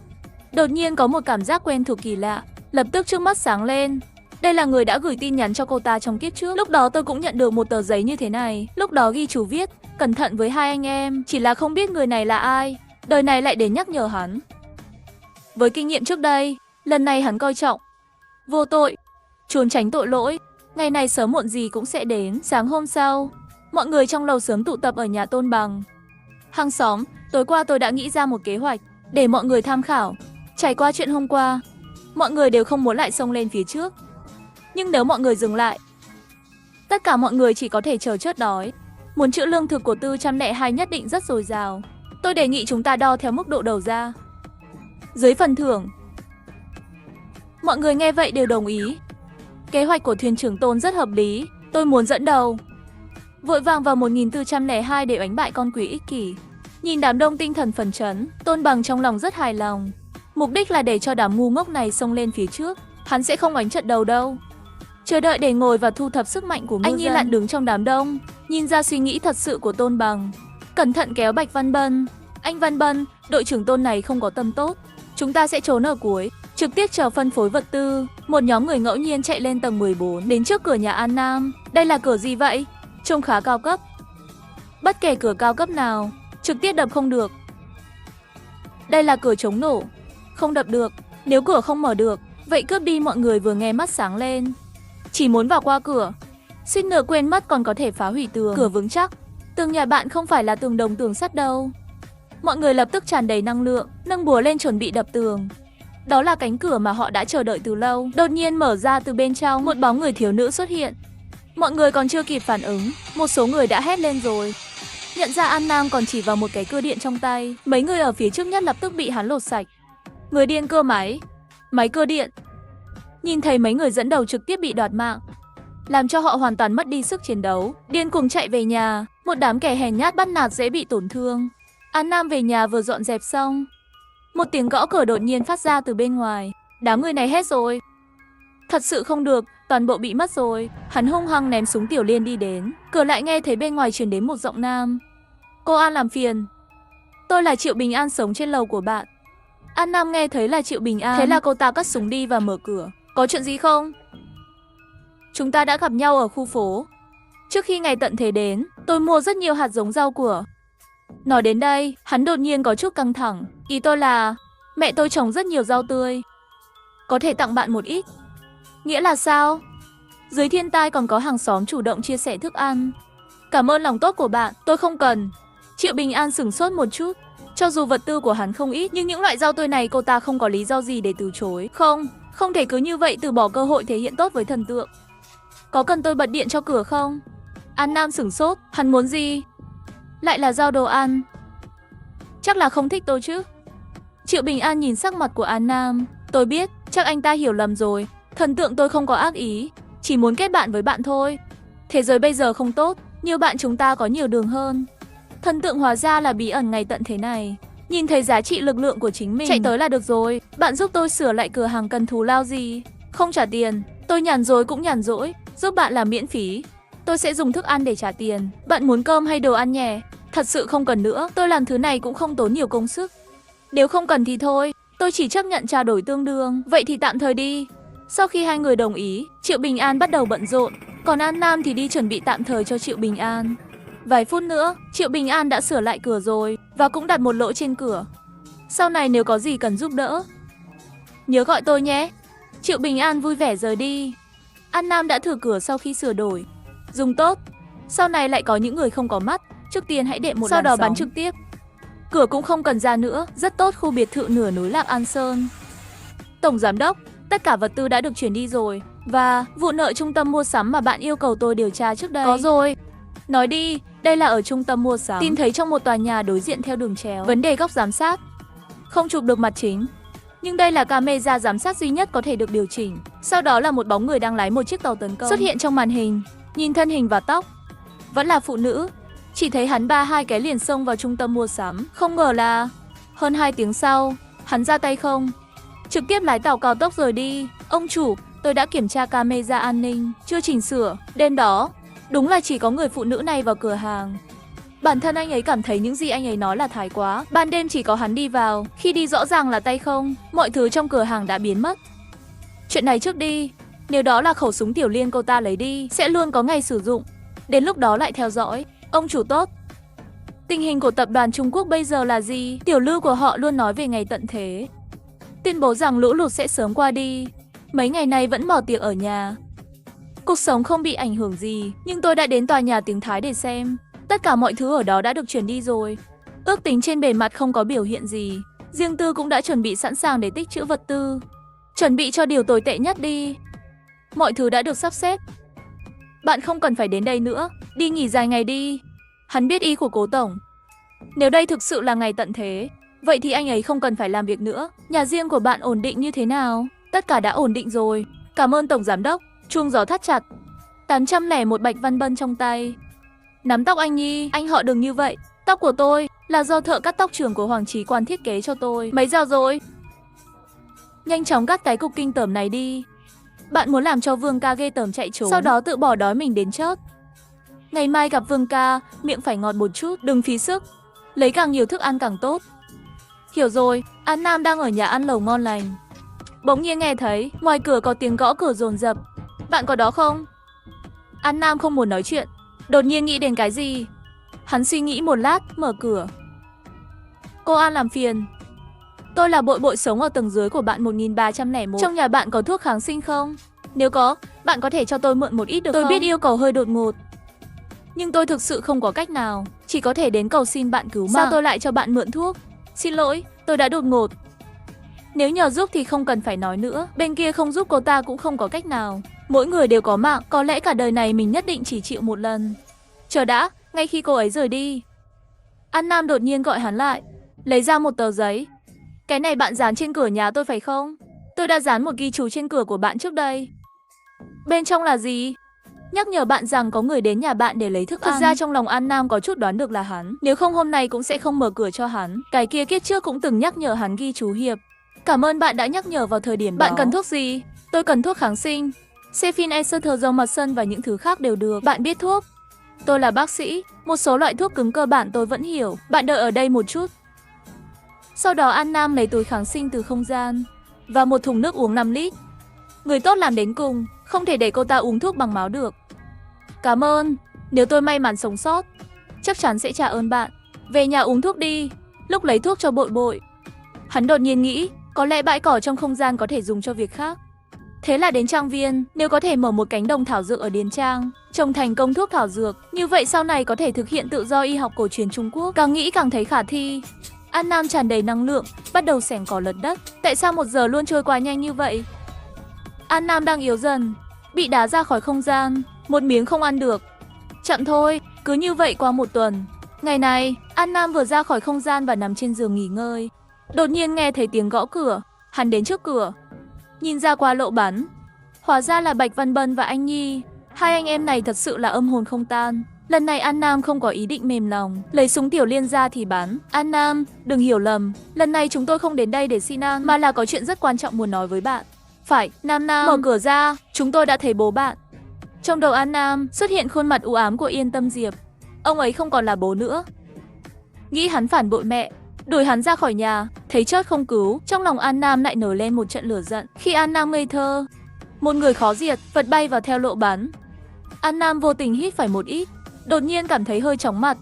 đột nhiên có một cảm giác quen thuộc kỳ lạ. Lập tức trước mắt sáng lên. Đây là người đã gửi tin nhắn cho cô ta trong kiếp trước. Lúc đó tôi cũng nhận được một tờ giấy như thế này. Lúc đó ghi chú viết, cẩn thận với hai anh em. Chỉ là không biết người này là ai. Đời này lại đến nhắc nhở hắn. Với kinh nghiệm trước đây, lần này hắn coi trọng vô tội, trốn tránh tội lỗi. Ngày này sớm muộn gì cũng sẽ đến. Sáng hôm sau, mọi người trong lầu sớm tụ tập ở nhà Tôn Bằng. Hàng xóm, tối qua tôi đã nghĩ ra một kế hoạch để mọi người tham khảo. Trải qua chuyện hôm qua, mọi người đều không muốn lại xông lên phía trước. Nhưng nếu mọi người dừng lại, tất cả mọi người chỉ có thể chờ chết đói. Muốn trữ lương thực của 402 nhất định rất dồi dào. Tôi đề nghị chúng ta đo theo mức độ đầu ra. Dưới phần thưởng. Mọi người nghe vậy đều đồng ý. Kế hoạch của thuyền trưởng Tôn rất hợp lý. Tôi muốn dẫn đầu. Vội vàng vào 1402 để đánh bại con quỷ ích kỷ. Nhìn đám đông tinh thần phấn chấn, Tôn Bằng trong lòng rất hài lòng. Mục đích là để cho đám ngu ngốc này xông lên phía trước. Hắn sẽ không đánh trận đầu đâu. Chờ đợi để ngồi và thu thập sức mạnh của ngư dân. Anh Nhi lặn đứng trong đám đông, nhìn ra suy nghĩ thật sự của Tôn Bằng. Cẩn thận kéo Bạch Văn Bân. Anh Văn Bân, đội trưởng Tôn này không có tâm tốt. Chúng ta sẽ trốn ở cuối, Trực tiếp chờ phân phối vật tư, một nhóm người ngẫu nhiên chạy lên tầng 14 đến trước cửa nhà An Nam. Đây là cửa gì vậy? Trông khá cao cấp. Bất kể cửa cao cấp nào, trực tiếp đập không được. Đây là cửa chống nổ, không đập được. Nếu cửa không mở được, vậy cướp đi. Mọi người vừa nghe mắt sáng lên, chỉ muốn vào qua cửa, suýt nữa quên mất còn có thể phá hủy tường. Cửa vững chắc, tường nhà bạn không phải là tường đồng tường sắt đâu. Mọi người lập tức tràn đầy năng lượng, nâng búa lên chuẩn bị đập tường. Đó là cánh cửa mà họ đã chờ đợi từ lâu. Đột nhiên mở ra, từ bên trong một bóng người thiếu nữ xuất hiện. Mọi người còn chưa kịp phản ứng, một số người đã hét lên rồi. Nhận ra An Nam còn chỉ vào một cái cưa điện trong tay. Mấy người ở phía trước nhất lập tức bị hắn lột sạch. Người điên cưa máy cưa điện. Nhìn thấy mấy người dẫn đầu trực tiếp bị đoạt mạng, làm cho họ hoàn toàn mất đi sức chiến đấu, điên cuồng chạy về nhà. Một đám kẻ hèn nhát bắt nạt dễ bị tổn thương. An Nam về nhà vừa dọn dẹp xong, một tiếng gõ cửa đột nhiên phát ra từ bên ngoài. Đám người này hết rồi. Thật sự không được, toàn bộ bị mất rồi. Hắn hung hăng ném súng Tiểu Liên đi đến. Cửa lại nghe thấy bên ngoài truyền đến một giọng nam. Cô An làm phiền. Tôi là Triệu Bình An sống trên lầu của bạn. An Nam nghe thấy là Triệu Bình An, thế là cô ta cất súng đi và mở cửa. Có chuyện gì không? Chúng ta đã gặp nhau ở khu phố. Trước khi ngày tận thế đến, tôi mua rất nhiều hạt giống rau của. Nói đến đây, hắn đột nhiên có chút căng thẳng. Ý tôi là, mẹ tôi trồng rất nhiều rau tươi. Có thể tặng bạn một ít. Nghĩa là sao? Dưới thiên tai còn có hàng xóm chủ động chia sẻ thức ăn. Cảm ơn lòng tốt của bạn, tôi không cần. Triệu Bình An sửng sốt một chút. Cho dù vật tư của hắn không ít, nhưng những loại rau tươi này cô ta không có lý do gì để từ chối. Không thể cứ như vậy từ bỏ cơ hội thể hiện tốt với thần tượng. Có cần tôi bật điện cho cửa không? An Nam sửng sốt, hắn muốn gì? Lại là giao đồ ăn. Chắc là không thích tôi chứ? Triệu Bình An nhìn sắc mặt của An Nam. Tôi biết, chắc anh ta hiểu lầm rồi. Thần tượng tôi không có ác ý, chỉ muốn kết bạn với bạn thôi. Thế giới bây giờ không tốt, nhiều bạn chúng ta có nhiều đường hơn. Thần tượng hóa ra là bí ẩn ngày tận thế này. Nhìn thấy giá trị lực lượng của chính mình, chạy tới là được rồi. Bạn giúp tôi sửa lại cửa hàng cần thù lao gì? Không trả tiền. Tôi nhàn rỗi cũng nhàn rỗi, giúp bạn là miễn phí. Tôi sẽ dùng thức ăn để trả tiền. Bạn muốn cơm hay đồ ăn nhè? Thật sự không cần nữa, tôi làm thứ này cũng không tốn nhiều công sức. Nếu không cần thì thôi, tôi chỉ chấp nhận trao đổi tương đương. Vậy thì tạm thời đi. Sau khi hai người đồng ý, Triệu Bình An bắt đầu bận rộn. Còn An Nam thì đi chuẩn bị tạm thời cho Triệu Bình An. Vài phút nữa, Triệu Bình An đã sửa lại cửa rồi và cũng đặt một lỗ trên cửa. Sau này nếu có gì cần giúp đỡ, nhớ gọi tôi nhé. Triệu Bình An vui vẻ rời đi. An Nam đã thử cửa sau khi sửa đổi. Dùng tốt. Sau này lại có những người không có mắt, trước tiên hãy đệm một sau đó bắn trực tiếp. Cửa cũng không cần ra nữa, rất tốt. Khu biệt thự nửa núi Lạc An Sơn. Tổng giám đốc, tất cả vật tư đã được chuyển đi rồi. Và vụ nợ trung tâm mua sắm mà bạn yêu cầu tôi điều tra trước đây. Có rồi. Nói đi, đây là ở trung tâm mua sắm. Tìm thấy trong một tòa nhà đối diện theo đường chéo. Vấn đề góc giám sát. Không chụp được mặt chính. Nhưng đây là camera giám sát duy nhất có thể được điều chỉnh. Sau đó là một bóng người đang lái một chiếc tàu tấn công xuất hiện trong màn hình. Nhìn thân hình và tóc, vẫn là phụ nữ. Chỉ thấy hắn hai cái liền xông vào trung tâm mua sắm. Không ngờ là hơn 2 tiếng sau, hắn ra tay không, trực tiếp lái tàu cao tốc rời đi. Ông chủ, tôi đã kiểm tra camera an ninh, chưa chỉnh sửa. Đêm đó, đúng là chỉ có người phụ nữ này vào cửa hàng. Bản thân anh ấy cảm thấy những gì anh ấy nói là thái quá. Ban đêm chỉ có hắn đi vào, khi đi rõ ràng là tay không. Mọi thứ trong cửa hàng đã biến mất. Chuyện này trước đi, nếu đó là khẩu súng Tiểu Liên cô ta lấy đi, sẽ luôn có ngày sử dụng. Đến lúc đó lại theo dõi. Ông chủ tốt, tình hình của tập đoàn Trung Quốc bây giờ là gì? Tiểu Lưu của họ luôn nói về ngày tận thế, tuyên bố rằng lũ lụt sẽ sớm qua đi. Mấy ngày nay vẫn mở tiệc ở nhà. Cuộc sống không bị ảnh hưởng gì, nhưng tôi đã đến tòa nhà tiếng Thái để xem. Tất cả mọi thứ ở đó đã được chuyển đi rồi. Ước tính trên bề mặt không có biểu hiện gì. Riêng Tư cũng đã chuẩn bị sẵn sàng để tích trữ vật tư. Chuẩn bị cho điều tồi tệ nhất đi. Mọi thứ đã được sắp xếp. Bạn không cần phải đến đây nữa, đi nghỉ dài ngày đi. Hắn biết ý của cố tổng. Nếu đây thực sự là ngày tận thế, vậy thì anh ấy không cần phải làm việc nữa. Nhà riêng của bạn ổn định như thế nào? Tất cả đã ổn định rồi. Cảm ơn tổng giám đốc. Chuông gió thắt chặt. 801 bạch văn bân trong tay. Nắm tóc anh Nhi, anh họ đừng như vậy. Tóc của tôi là do thợ cắt tóc trưởng của Hoàng Chí Quan thiết kế cho tôi. Mấy giờ rồi? Nhanh chóng cắt cái cục kinh tởm này đi. Bạn muốn làm cho Vương ca ghê tởm chạy trốn, sau đó tự bỏ đói mình đến chớt. Ngày mai gặp Vương ca, miệng phải ngọt một chút, đừng phí sức. Lấy càng nhiều thức ăn càng tốt. Hiểu rồi, An Nam đang ở nhà ăn lẩu ngon lành. Bỗng nhiên nghe thấy ngoài cửa có tiếng gõ cửa dồn dập. Bạn có đó không? An Nam không muốn nói chuyện, đột nhiên nghĩ đến cái gì. Hắn suy nghĩ một lát, mở cửa. Cô An làm phiền. Tôi là Bội Bội sống ở tầng dưới của bạn 1301. Trong nhà bạn có thuốc kháng sinh không? Nếu có, bạn có thể cho tôi mượn một ít được không? Tôi biết yêu cầu hơi đột ngột, nhưng tôi thực sự không có cách nào, chỉ có thể đến cầu xin bạn cứu mạng. Sao tôi lại cho bạn mượn thuốc? Xin lỗi, tôi đã đột ngột. Nếu nhờ giúp thì không cần phải nói nữa. Bên kia không giúp cô ta cũng không có cách nào. Mỗi người đều có mạng, có lẽ cả đời này mình nhất định chỉ chịu một lần. Chờ đã, ngay khi cô ấy rời đi, An Nam đột nhiên gọi hắn lại, lấy ra một tờ giấy. Cái này bạn dán trên cửa nhà tôi phải không? Tôi đã dán một ghi chú trên cửa của bạn trước đây. Bên trong là gì? Nhắc nhở bạn rằng có người đến nhà bạn để lấy thức ăn. Thật ra trong lòng An Nam có chút đoán được là hắn, nếu không hôm nay cũng sẽ không mở cửa cho hắn. Cái kia kiếp trước cũng từng nhắc nhở hắn ghi chú hiệp. Cảm ơn bạn đã nhắc nhở vào thời điểm đó. Bạn cần thuốc gì? Tôi cần thuốc kháng sinh, ceftriaxone và những thứ khác đều được. Bạn biết thuốc? Tôi là bác sĩ, một số loại thuốc cứng cơ bản tôi vẫn hiểu. Bạn đợi ở đây một chút. Sau đó An Nam lấy túi kháng sinh từ không gian và một thùng nước uống 5 lít. Người tốt làm đến cùng, không thể để cô ta uống thuốc bằng máu được. Cảm ơn, nếu tôi may mắn sống sót, chắc chắn sẽ trả ơn bạn. Về nhà uống thuốc đi. Lúc lấy thuốc cho Bội Bội, hắn đột nhiên nghĩ, có lẽ bãi cỏ trong không gian có thể dùng cho việc khác. Thế là đến trang viên, nếu có thể mở một cánh đồng thảo dược ở Điền Trang, trồng thành công thuốc thảo dược, như vậy sau này có thể thực hiện tự do y học cổ truyền Trung Quốc. Càng nghĩ càng thấy khả thi. An Nam tràn đầy năng lượng, bắt đầu xẻng cỏ lật đất. Tại sao 1 giờ luôn trôi qua nhanh như vậy? An Nam đang yếu dần, bị đá ra khỏi không gian, một miếng không ăn được. Chậm thôi, cứ như vậy qua 1 tuần. Ngày này, An Nam vừa ra khỏi không gian và nằm trên giường nghỉ ngơi. Đột nhiên nghe thấy tiếng gõ cửa, hắn đến trước cửa, nhìn ra qua lỗ bắn. Hóa ra là Bạch Văn Bân và anh Nhi. Hai anh em này thật sự là âm hồn không tan. Lần này An Nam không có ý định mềm lòng, lấy súng tiểu liên ra thì bắn. An Nam, đừng hiểu lầm, lần này chúng tôi không đến đây để xin ăn, mà là có chuyện rất quan trọng muốn nói với bạn. Phải, Nam Nam, mở cửa ra, chúng tôi đã thấy bố bạn. Trong đầu An Nam xuất hiện khuôn mặt u ám của Yên Tâm Diệp. Ông ấy không còn là bố nữa. Nghĩ hắn phản bội mẹ, đuổi hắn ra khỏi nhà, thấy chớt không cứu, trong lòng An Nam lại nổi lên một trận lửa giận. Khi An Nam ngây thơ, một người khó diệt, vật bay vào theo lỗ bắn. An Nam vô tình hít phải một ít, đột nhiên cảm thấy hơi chóng mặt.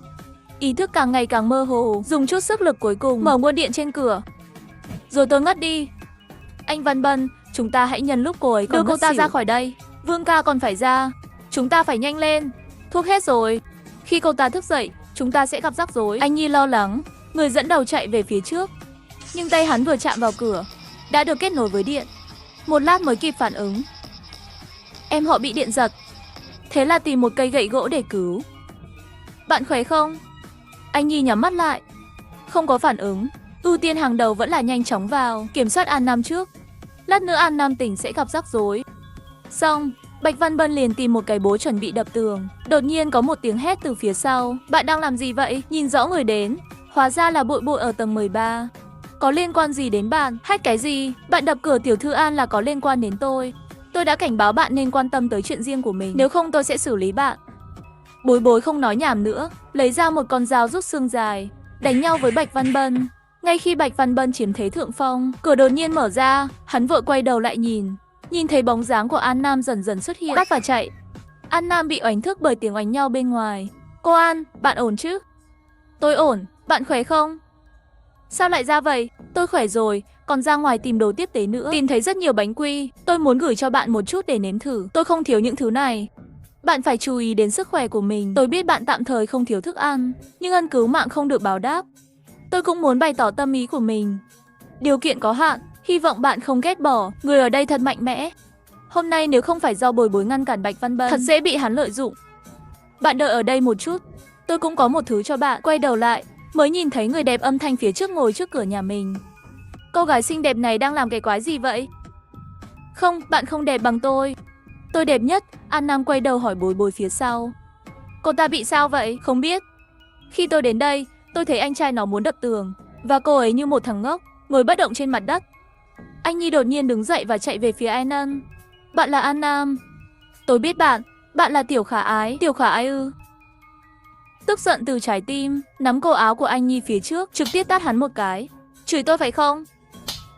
Ý thức càng ngày càng mơ hồ, dùng chút sức lực cuối cùng mở nguồn điện trên cửa. Rồi tôi ngất đi. Anh Văn Bân, chúng ta hãy nhân lúc cô ấy còn đưa cô ta ra khỏi đây. Vương ca còn phải ra, chúng ta phải nhanh lên. Thuốc hết rồi, khi cô ta thức dậy, chúng ta sẽ gặp rắc rối. Anh Nhi lo lắng, người dẫn đầu chạy về phía trước. Nhưng tay hắn vừa chạm vào cửa, đã được kết nối với điện. Một lát mới kịp phản ứng. Em họ bị điện giật. Thế là tìm một cây gậy gỗ để cứu. Bạn khỏe không? Anh Nhi nhắm mắt lại, không có phản ứng. Ưu tiên hàng đầu vẫn là nhanh chóng vào, kiểm soát An Nam trước. Lát nữa An Nam tỉnh sẽ gặp rắc rối. Xong, Bạch Văn Bân liền tìm một cái bố chuẩn bị đập tường. Đột nhiên có một tiếng hét từ phía sau. Bạn đang làm gì vậy? Nhìn rõ người đến, hóa ra là Bội Bội ở tầng 13. Có liên quan gì đến bạn? Hét cái gì? Bạn đập cửa tiểu thư An là có liên quan đến tôi. Tôi đã cảnh báo bạn nên quan tâm tới chuyện riêng của mình, nếu không tôi sẽ xử lý bạn. Bối Bối không nói nhảm nữa, lấy ra một con dao rút xương dài, đánh nhau với Bạch Văn Bân. Ngay khi Bạch Văn Bân chiếm thế thượng phong, cửa đột nhiên mở ra, hắn vội quay đầu lại nhìn thấy bóng dáng của An Nam dần dần xuất hiện, tắt và chạy. An Nam bị oánh thức bởi tiếng oánh nhau bên ngoài. Cô An, bạn ổn chứ? Tôi ổn, bạn khỏe không? Sao lại ra vậy? Tôi khỏe rồi, còn ra ngoài tìm đồ tiếp tế nữa. Tìm thấy rất nhiều bánh quy, tôi muốn gửi cho bạn một chút để nếm thử. Tôi không thiếu những thứ này. Bạn phải chú ý đến sức khỏe của mình. Tôi biết bạn tạm thời không thiếu thức ăn, nhưng ân cứu mạng không được báo đáp. Tôi cũng muốn bày tỏ tâm ý của mình. Điều kiện có hạn, hy vọng bạn không ghét bỏ. Người ở đây thật mạnh mẽ. Hôm nay nếu không phải do Bồi Bối ngăn cản Bạch Văn Bân, thật dễ bị hắn lợi dụng. Bạn đợi ở đây một chút, tôi cũng có một thứ cho bạn. Quay đầu lại, mới nhìn thấy người đẹp âm thanh phía trước ngồi trước cửa nhà mình. Cô gái xinh đẹp này đang làm cái quái gì vậy? Không, bạn không đẹp bằng tôi. Tôi đẹp nhất. An Nam quay đầu hỏi Bối Bối phía sau. Cô ta bị sao vậy? Không biết. Khi tôi đến đây, tôi thấy anh trai nó muốn đập tường, và cô ấy như một thằng ngốc, ngồi bất động trên mặt đất. Anh Nhi đột nhiên đứng dậy và chạy về phía An Ân. Bạn là An Nam. Tôi biết bạn, bạn là Tiểu Khả Ái. Tiểu Khả Ái ư? Tức giận từ trái tim, nắm cổ áo của anh Nhi phía trước, trực tiếp tát hắn một cái. Chửi tôi phải không?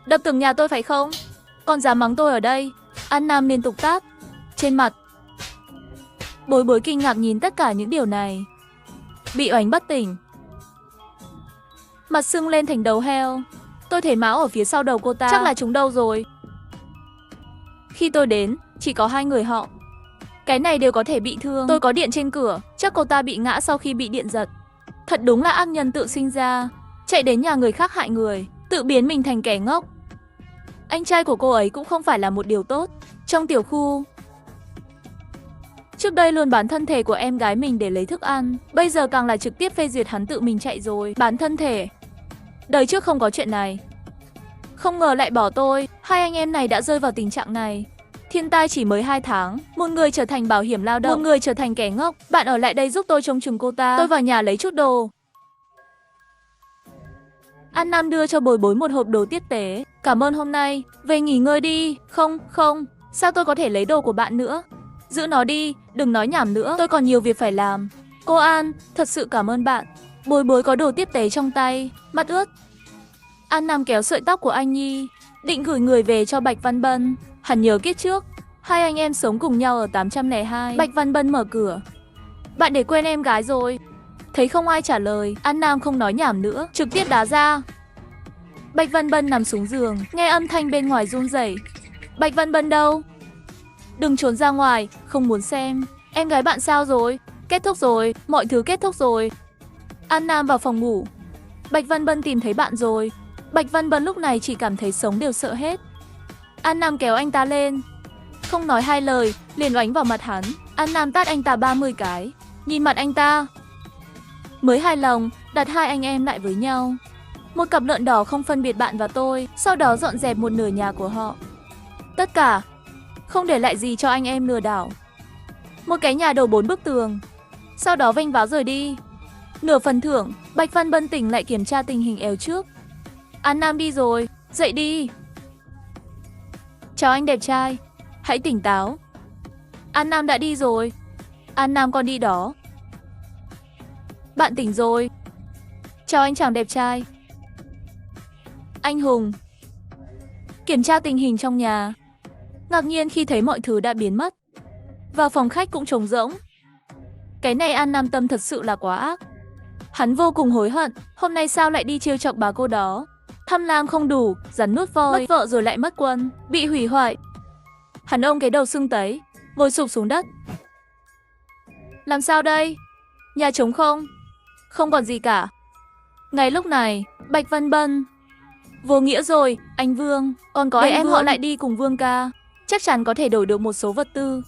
Đập tường nhà tôi phải không? Còn dám mắng tôi ở đây? An Nam liên tục tát. Trên mặt. Bối Bối kinh ngạc nhìn tất cả những điều này. Bị oánh bất tỉnh. Mặt sưng lên thành đầu heo. Tôi thấy máu ở phía sau đầu cô ta. Chắc là trúng đâu rồi. Khi tôi đến, chỉ có 2 người họ. Cái này đều có thể bị thương. Tôi có điện trên cửa, chắc cô ta bị ngã sau khi bị điện giật. Thật đúng là ác nhân tự sinh ra. Chạy đến nhà người khác hại người, tự biến mình thành kẻ ngốc. Anh trai của cô ấy cũng không phải là một điều tốt. Trong tiểu khu, trước đây luôn bán thân thể của em gái mình để lấy thức ăn, bây giờ càng là trực tiếp phê duyệt hắn tự mình chạy rồi. Bán thân thể. Đời trước không có chuyện này. Không ngờ lại bỏ tôi. Hai anh em này đã rơi vào tình trạng này. Thiên tai chỉ mới 2 tháng, một người trở thành bảo hiểm lao động, một người trở thành kẻ ngốc. Bạn ở lại đây giúp tôi trông chừng cô ta. Tôi vào nhà lấy chút đồ. An Nam đưa cho Bối Bối một hộp đồ tiếp tế. Cảm ơn hôm nay. Về nghỉ ngơi đi. Không. Sao tôi có thể lấy đồ của bạn nữa? Giữ nó đi, đừng nói nhảm nữa. Tôi còn nhiều việc phải làm. Cô An, thật sự cảm ơn bạn. Bối Bối có đồ tiếp tế trong tay, mắt ướt. An Nam kéo sợi tóc của anh Nhi, định gửi người về cho Bạch Văn Bân. Hắn nhớ kiếp trước, hai anh em sống cùng nhau ở 802. Bạch Văn Bân mở cửa. Bạn để quên em gái rồi. Thấy không ai trả lời, An Nam không nói nhảm nữa, trực tiếp đá ra. Bạch Văn Bân nằm xuống giường, nghe âm thanh bên ngoài run rẩy. Bạch Văn Bân đâu? Đừng trốn ra ngoài, không muốn xem. Em gái bạn sao rồi? Kết thúc rồi, mọi thứ kết thúc rồi. An Nam vào phòng ngủ. Bạch Văn Bân tìm thấy bạn rồi. Bạch Văn Bân lúc này chỉ cảm thấy sống đều sợ hết. An Nam kéo anh ta lên. Không nói 2 lời, liền oánh vào mặt hắn. An Nam tát anh ta 30 cái. Nhìn mặt anh ta. Mới hài lòng, đặt hai anh em lại với nhau. Một cặp lợn đỏ không phân biệt bạn và tôi, sau đó dọn dẹp một nửa nhà của họ. Tất cả, không để lại gì cho anh em lừa đảo. Một cái nhà đổ 4 bức tường. Sau đó vênh váo rời đi. Nửa phần thưởng, Bạch Văn Bân tỉnh lại kiểm tra tình hình eo trước. An Nam đi rồi, dậy đi. Chào anh đẹp trai, hãy tỉnh táo. An Nam đã đi rồi. An Nam con đi đó. Bạn tỉnh rồi. Chào anh chàng đẹp trai. Anh Hùng. Kiểm tra tình hình trong nhà. Ngạc nhiên khi thấy mọi thứ đã biến mất. Vào phòng khách cũng trống rỗng. Cái này An Nam tâm thật sự là quá ác. Hắn vô cùng hối hận, hôm nay sao lại đi trêu chọc bà cô đó. Tham lam không đủ, rắn nuốt voi, mất vợ rồi lại mất quân, bị hủy hoại. Hắn ôm cái đầu sưng tấy, ngồi sụp xuống đất. Làm sao đây? Nhà trống không? Không còn gì cả. Ngay lúc này, Bạch Văn Bân. Vô nghĩa rồi, anh Vương, còn có anh em Vương. Họ lại đi cùng Vương ca. Chắc chắn có thể đổi được một số vật tư.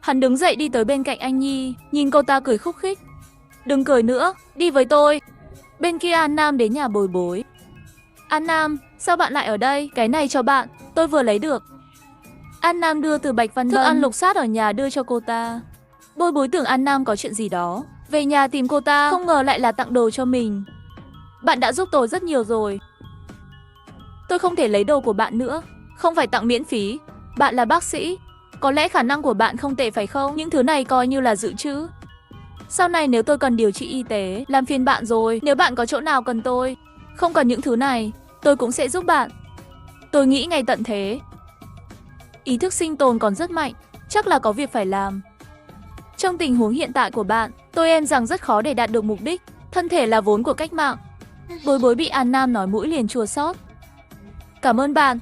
Hắn đứng dậy đi tới bên cạnh anh Nhi, nhìn cô ta cười khúc khích. Đừng cười nữa, đi với tôi. Bên kia An Nam đến nhà Bối Bối. An Nam, sao bạn lại ở đây? Cái này cho bạn, tôi vừa lấy được. An Nam đưa từ Bạch Văn Bân thức ăn lục sát ở nhà đưa cho cô ta. Bối Bối tưởng An Nam có chuyện gì đó, về nhà tìm cô ta, không ngờ lại là tặng đồ cho mình. Bạn đã giúp tôi rất nhiều rồi. Tôi không thể lấy đồ của bạn nữa, không phải tặng miễn phí. Bạn là bác sĩ, có lẽ khả năng của bạn không tệ phải không? Những thứ này coi như là dự trữ. Sau này nếu tôi cần điều trị y tế, làm phiền bạn rồi. Nếu bạn có chỗ nào cần tôi, không cần những thứ này, tôi cũng sẽ giúp bạn. Tôi nghĩ ngày tận thế. Ý thức sinh tồn còn rất mạnh, chắc là có việc phải làm. Trong tình huống hiện tại của bạn, tôi em rằng rất khó để đạt được mục đích. Thân thể là vốn của cách mạng. Bối Bối bị An Nam nói mũi liền chua xót. Cảm ơn bạn.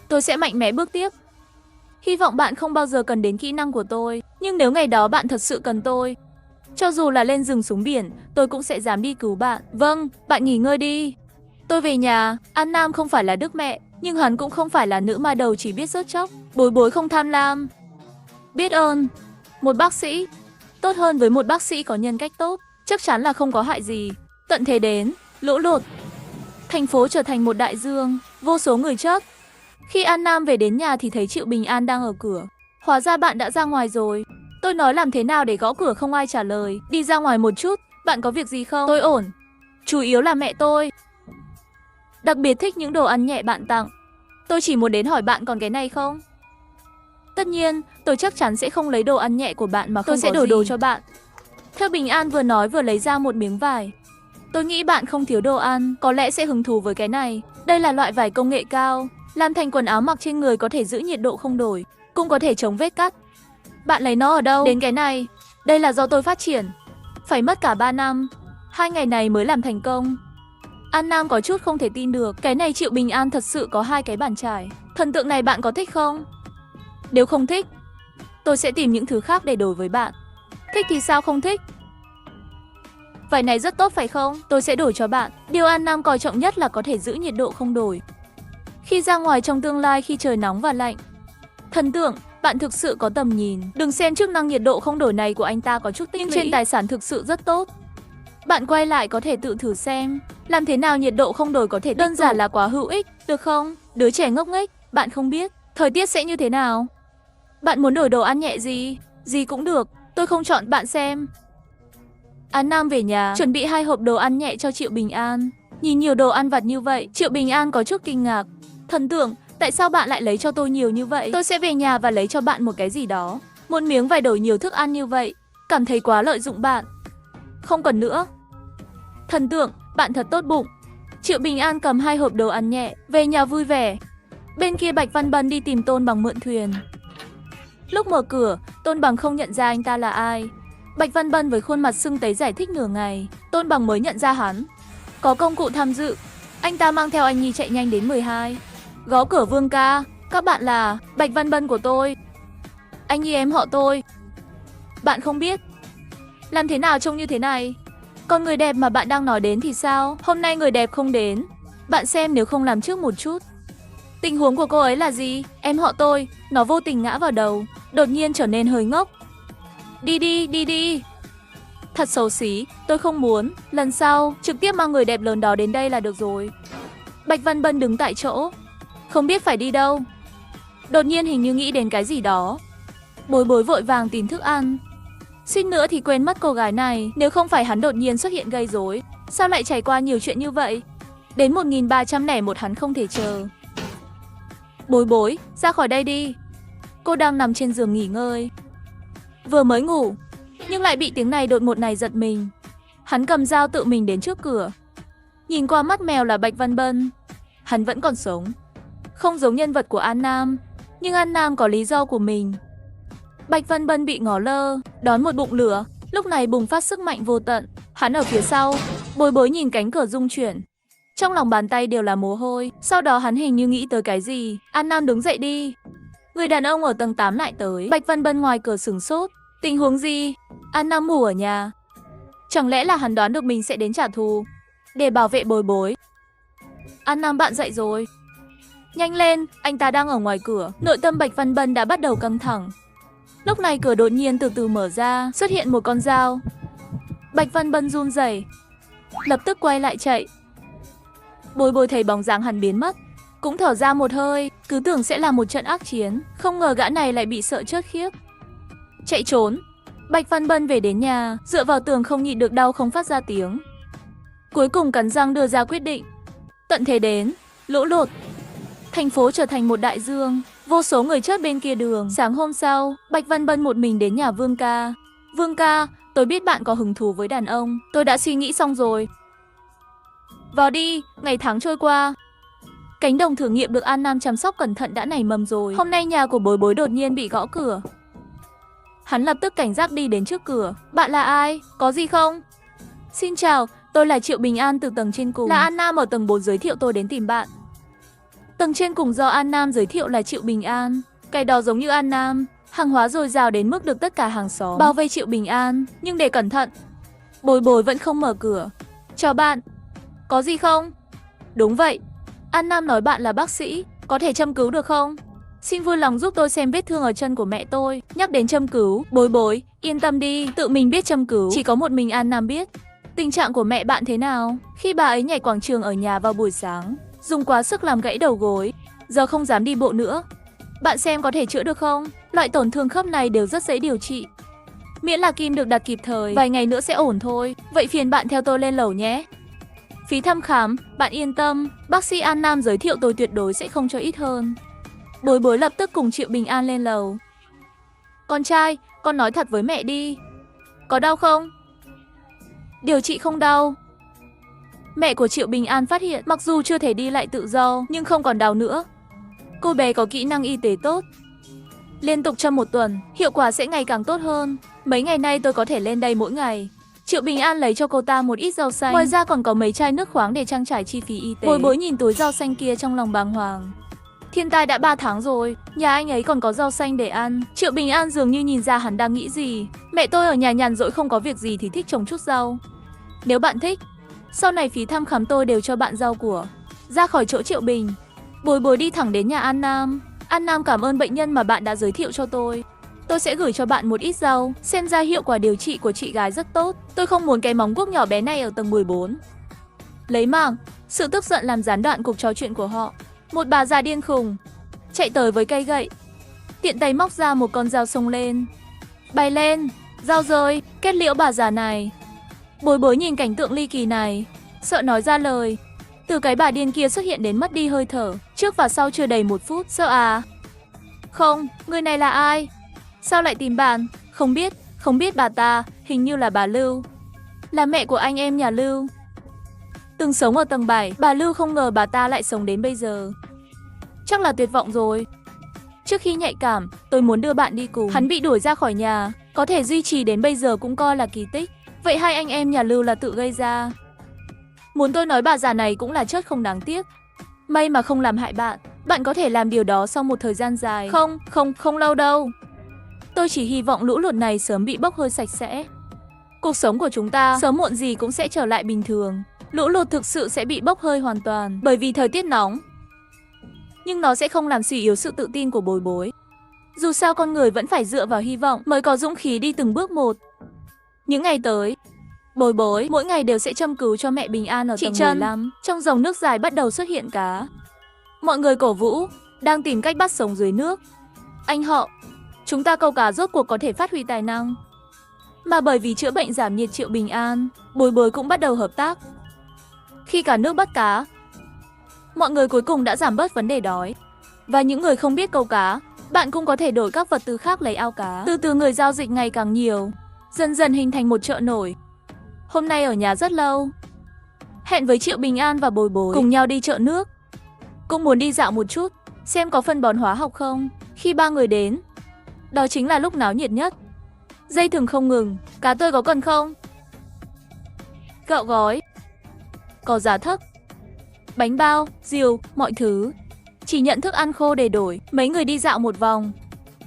Tôi sẽ mạnh mẽ bước tiếp. Hy vọng bạn không bao giờ cần đến kỹ năng của tôi. Nhưng nếu ngày đó bạn thật sự cần tôi, cho dù là lên rừng xuống biển, tôi cũng sẽ dám đi cứu bạn. Vâng, bạn nghỉ ngơi đi. Tôi về nhà. An Nam không phải là đức mẹ, nhưng hắn cũng không phải là nữ ma đầu chỉ biết rớt chóc. Bối Bối không tham lam. Biết ơn. Một bác sĩ tốt hơn với một bác sĩ có nhân cách tốt, chắc chắn là không có hại gì. Tận thế đến, lũ lụt. Thành phố trở thành một đại dương, vô số người chết. Khi An Nam về đến nhà thì thấy Triệu Bình An đang ở cửa. Hóa ra bạn đã ra ngoài rồi. Tôi nói làm thế nào để gõ cửa không ai trả lời. Đi ra ngoài một chút, bạn có việc gì không? Tôi ổn. Chủ yếu là mẹ tôi đặc biệt thích những đồ ăn nhẹ bạn tặng. Tôi chỉ muốn đến hỏi bạn còn cái này không? Tất nhiên, tôi chắc chắn sẽ không lấy đồ ăn nhẹ của bạn mà không. Tôi sẽ đổi đồ cho bạn. Theo Bình An vừa nói vừa lấy ra một miếng vải. Tôi nghĩ bạn không thiếu đồ ăn, có lẽ sẽ hứng thú với cái này. Đây là loại vải công nghệ cao, làm thành quần áo mặc trên người có thể giữ nhiệt độ không đổi, cũng có thể chống vết cắt. Bạn lấy nó ở đâu? Đến cái này. Đây là do tôi phát triển. Phải mất cả 3 năm. 2 ngày này mới làm thành công. An Nam có chút không thể tin được. Cái này Triệu Bình An thật sự có 2 cái bàn chải. Thần tượng này bạn có thích không? Nếu không thích, tôi sẽ tìm những thứ khác để đổi với bạn. Thích thì sao không thích? Vải này rất tốt phải không? Tôi sẽ đổi cho bạn. Điều An Nam coi trọng nhất là có thể giữ nhiệt độ không đổi khi ra ngoài trong tương lai khi trời nóng và lạnh. Thần tượng, bạn thực sự có tầm nhìn. Đừng xem chức năng nhiệt độ không đổi này của anh ta có chút tích lũy, nhưng trên tài sản thực sự rất tốt. Bạn quay lại có thể tự thử xem. Làm thế nào nhiệt độ không đổi có thể đơn giản là quá hữu ích, được không? Đứa trẻ ngốc nghếch, bạn không biết thời tiết sẽ như thế nào. Bạn muốn đổi đồ ăn nhẹ gì? Gì cũng được, tôi không chọn, bạn xem. An Nam về nhà, chuẩn bị 2 hộp đồ ăn nhẹ cho Triệu Bình An. Nhìn nhiều đồ ăn vặt như vậy, Triệu Bình An có chút kinh ngạc. Thần tượng, tại sao bạn lại lấy cho tôi nhiều như vậy? Tôi sẽ về nhà và lấy cho bạn một cái gì đó. Một miếng vải đổi nhiều thức ăn như vậy, cảm thấy quá lợi dụng bạn. Không cần nữa. Thần tượng, bạn thật tốt bụng. Triệu Bình An cầm 2 hộp đồ ăn nhẹ, về nhà vui vẻ. Bên kia Bạch Văn Bân đi tìm Tôn Bằng mượn thuyền. Lúc mở cửa, Tôn Bằng không nhận ra anh ta là ai. Bạch Văn Bân với khuôn mặt sưng tấy giải thích nửa ngày, Tôn Bằng mới nhận ra hắn. Có công cụ tham dự. Anh ta mang theo anh Nhi chạy nhanh đến 12. Gõ cửa. Vương ca, các bạn là Bạch Văn Bân của tôi. Anh Nhi em họ tôi. Bạn không biết. Làm thế nào trông như thế này? Còn người đẹp mà bạn đang nói đến thì sao? Hôm nay người đẹp không đến. Bạn xem nếu không làm trước một chút. Tình huống của cô ấy là gì? Em họ tôi, nó vô tình ngã vào đầu, đột nhiên trở nên hơi ngốc. Đi đi, đi đi. Thật xấu xí, tôi không muốn. Lần sau, trực tiếp mang người đẹp lớn đó đến đây là được rồi. Bạch Văn Bân đứng tại chỗ, không biết phải đi đâu. Đột nhiên hình như nghĩ đến cái gì đó. Bối Bối vội vàng tìm thức ăn. Suýt nữa thì quên mất cô gái này. Nếu không phải hắn đột nhiên xuất hiện gây rối, sao lại trải qua nhiều chuyện như vậy? Đến 1301 hắn không thể chờ. Bối Bối, ra khỏi đây đi. Cô đang nằm trên giường nghỉ ngơi. Vừa mới ngủ, nhưng lại bị tiếng này đột ngột này giật mình. Hắn cầm dao tự mình đến trước cửa. Nhìn qua mắt mèo là Bạch Văn Bân. Hắn vẫn còn sống. Không giống nhân vật của An Nam, nhưng An Nam có lý do của mình. Bạch Văn Bân bị ngó lơ, đón một bụng lửa, lúc này bùng phát sức mạnh vô tận. Hắn ở phía sau, Bối Bối nhìn cánh cửa rung chuyển. Trong lòng bàn tay đều là mồ hôi. Sau đó hắn hình như nghĩ tới cái gì. An Nam đứng dậy đi. Người đàn ông ở tầng 8 lại tới. Bạch Văn Bân ngoài cửa sửng sốt. Tình huống gì? An Nam ngủ ở nhà. Chẳng lẽ là hắn đoán được mình sẽ đến trả thù để bảo vệ Bối Bối? An Nam, bạn dậy rồi. Nhanh lên, anh ta đang ở ngoài cửa. Nội tâm Bạch Văn Bân đã bắt đầu căng thẳng. Lúc này cửa đột nhiên từ từ mở ra, xuất hiện một con dao. Bạch Văn Bân run rẩy, lập tức quay lại chạy. Bối Bối thấy bóng dáng hắn biến mất, cũng thở ra một hơi, cứ tưởng sẽ là một trận ác chiến, không ngờ gã này lại bị sợ chết khiếp. Chạy trốn. Bạch Văn Bân về đến nhà, dựa vào tường không nhịn được đau không phát ra tiếng. Cuối cùng cắn răng đưa ra quyết định. Tận thế đến, lũ lụt. Thành phố trở thành một đại dương, vô số người chết bên kia đường. Sáng hôm sau, Bạch Văn Bân một mình đến nhà Vương ca. Vương ca, tôi biết bạn có hứng thú với đàn ông, tôi đã suy nghĩ xong rồi. Vào đi, ngày tháng trôi qua. Cánh đồng thử nghiệm được An Nam chăm sóc cẩn thận đã nảy mầm rồi. Hôm nay nhà của Bối Bối đột nhiên bị gõ cửa. Hắn lập tức cảnh giác đi đến trước cửa. Bạn là ai? Có gì không? Xin chào, tôi là Triệu Bình An từ tầng trên cùng. Là An Nam ở tầng 4 giới thiệu tôi đến tìm bạn. Tầng trên cùng do An Nam giới thiệu là Triệu Bình An. Cái đó giống như An Nam, hàng hóa dồi dào đến mức được tất cả hàng xóm bao vây Triệu Bình An. Nhưng để cẩn thận, Bối Bối vẫn không mở cửa. Chào bạn. Có gì không? Đúng vậy. An Nam nói bạn là bác sĩ, có thể châm cứu được không? Xin vui lòng giúp tôi xem vết thương ở chân của mẹ tôi. Nhắc đến châm cứu, Bối Bối, yên tâm đi, tự mình biết châm cứu, chỉ có một mình An Nam biết. Tình trạng của mẹ bạn thế nào? Khi bà ấy nhảy quảng trường ở nhà vào buổi sáng, dùng quá sức làm gãy đầu gối, giờ không dám đi bộ nữa. Bạn xem có thể chữa được không? Loại tổn thương khớp này đều rất dễ điều trị, miễn là kim được đặt kịp thời, vài ngày nữa sẽ ổn thôi. Vậy phiền bạn theo tôi lên lầu nhé. Phí thăm khám, bạn yên tâm, bác sĩ An Nam giới thiệu tôi tuyệt đối sẽ không cho ít hơn. Bối Bối lập tức cùng Triệu Bình An lên lầu. Con trai, con nói thật với mẹ đi. Có đau không? Điều trị không đau. Mẹ của Triệu Bình An phát hiện mặc dù chưa thể đi lại tự do nhưng không còn đau nữa. Cô bé có kỹ năng y tế tốt. Liên tục trong 1 tuần, hiệu quả sẽ ngày càng tốt hơn. Mấy ngày nay tôi có thể lên đây mỗi ngày. Triệu Bình An lấy cho cô ta một ít rau xanh. Ngoài ra còn có mấy chai nước khoáng để trang trải chi phí y tế. Bối Bối nhìn túi rau xanh kia trong lòng bàng hoàng. Thiên tai đã 3 tháng rồi, nhà anh ấy còn có rau xanh để ăn. Triệu Bình An dường như nhìn ra hắn đang nghĩ gì. Mẹ tôi ở nhà nhàn rỗi không có việc gì thì thích trồng chút rau. Nếu bạn thích, sau này phí thăm khám tôi đều cho bạn rau của. Ra khỏi chỗ Triệu Bình, Bối Bối đi thẳng đến nhà An Nam. An Nam, cảm ơn bệnh nhân mà bạn đã giới thiệu cho tôi. Tôi sẽ gửi cho bạn một ít rau, xem ra hiệu quả điều trị của chị gái rất tốt. Tôi không muốn cái móng guốc nhỏ bé này ở tầng 14. Lấy mạng, sự tức giận làm gián đoạn cuộc trò chuyện của họ. Một bà già điên khùng chạy tới với cây gậy, tiện tay móc ra một con dao xông lên. Bay lên, dao rơi, kết liễu bà già này. Bối Bối nhìn cảnh tượng ly kỳ này, sợ nói ra lời. Từ cái bà điên kia xuất hiện đến mất đi hơi thở, trước và sau chưa đầy 1 phút. Sợ à? Không, người này là ai? Sao lại tìm bạn? Không biết bà ta, hình như là bà Lưu. Là mẹ của anh em nhà Lưu. Từng sống ở tầng 7, bà Lưu không ngờ bà ta lại sống đến bây giờ. Chắc là tuyệt vọng rồi. Trước khi nhạy cảm, tôi muốn đưa bạn đi cùng. Hắn bị đuổi ra khỏi nhà, có thể duy trì đến bây giờ cũng coi là kỳ tích. Vậy hai anh em nhà Lưu là tự gây ra. Muốn tôi nói bà già này cũng là chất không đáng tiếc. May mà không làm hại bạn. Bạn có thể làm điều đó sau một thời gian dài. Không lâu đâu. Tôi chỉ hy vọng lũ lụt này sớm bị bốc hơi sạch sẽ. Cuộc sống của chúng ta sớm muộn gì cũng sẽ trở lại bình thường. Lũ lụt thực sự sẽ bị bốc hơi hoàn toàn bởi vì thời tiết nóng. Nhưng nó sẽ không làm suy yếu sự tự tin của Bối Bối. Dù sao con người vẫn phải dựa vào hy vọng mới có dũng khí đi từng bước một. Những ngày tới, Bối Bối mỗi ngày đều sẽ châm cứu cho mẹ Bình An ở tầng 15. Trong dòng nước dài bắt đầu xuất hiện cá. Mọi người cổ vũ, đang tìm cách bắt sống dưới nước. Anh họ, chúng ta câu cá rốt cuộc có thể phát huy tài năng. Mà bởi vì chữa bệnh giảm nhiệt Triệu Bình An, Bối Bối cũng bắt đầu hợp tác. Khi cả nước bắt cá, mọi người cuối cùng đã giảm bớt vấn đề đói. Và những người không biết câu cá, bạn cũng có thể đổi các vật tư khác lấy ao cá. Từ từ người giao dịch ngày càng nhiều, dần dần hình thành một chợ nổi. Hôm nay ở nhà rất lâu, hẹn với Triệu Bình An và Bối Bối cùng nhau đi chợ nước. Cũng muốn đi dạo một chút, xem có phân bón hóa học không. Khi 3 người đến, đó chính là lúc náo nhiệt nhất. Dây thừng không ngừng, cá tươi có cần không? Gạo gói, có giá thấp, bánh bao, rượu, mọi thứ. Chỉ nhận thức ăn khô để đổi. Mấy người đi dạo một vòng.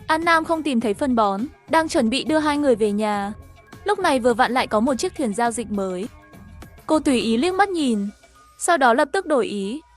An Nam không tìm thấy phân bón, đang chuẩn bị đưa 2 người về nhà. Lúc này vừa vặn lại có một chiếc thuyền giao dịch mới. Cô tùy ý liếc mắt nhìn, sau đó lập tức đổi ý.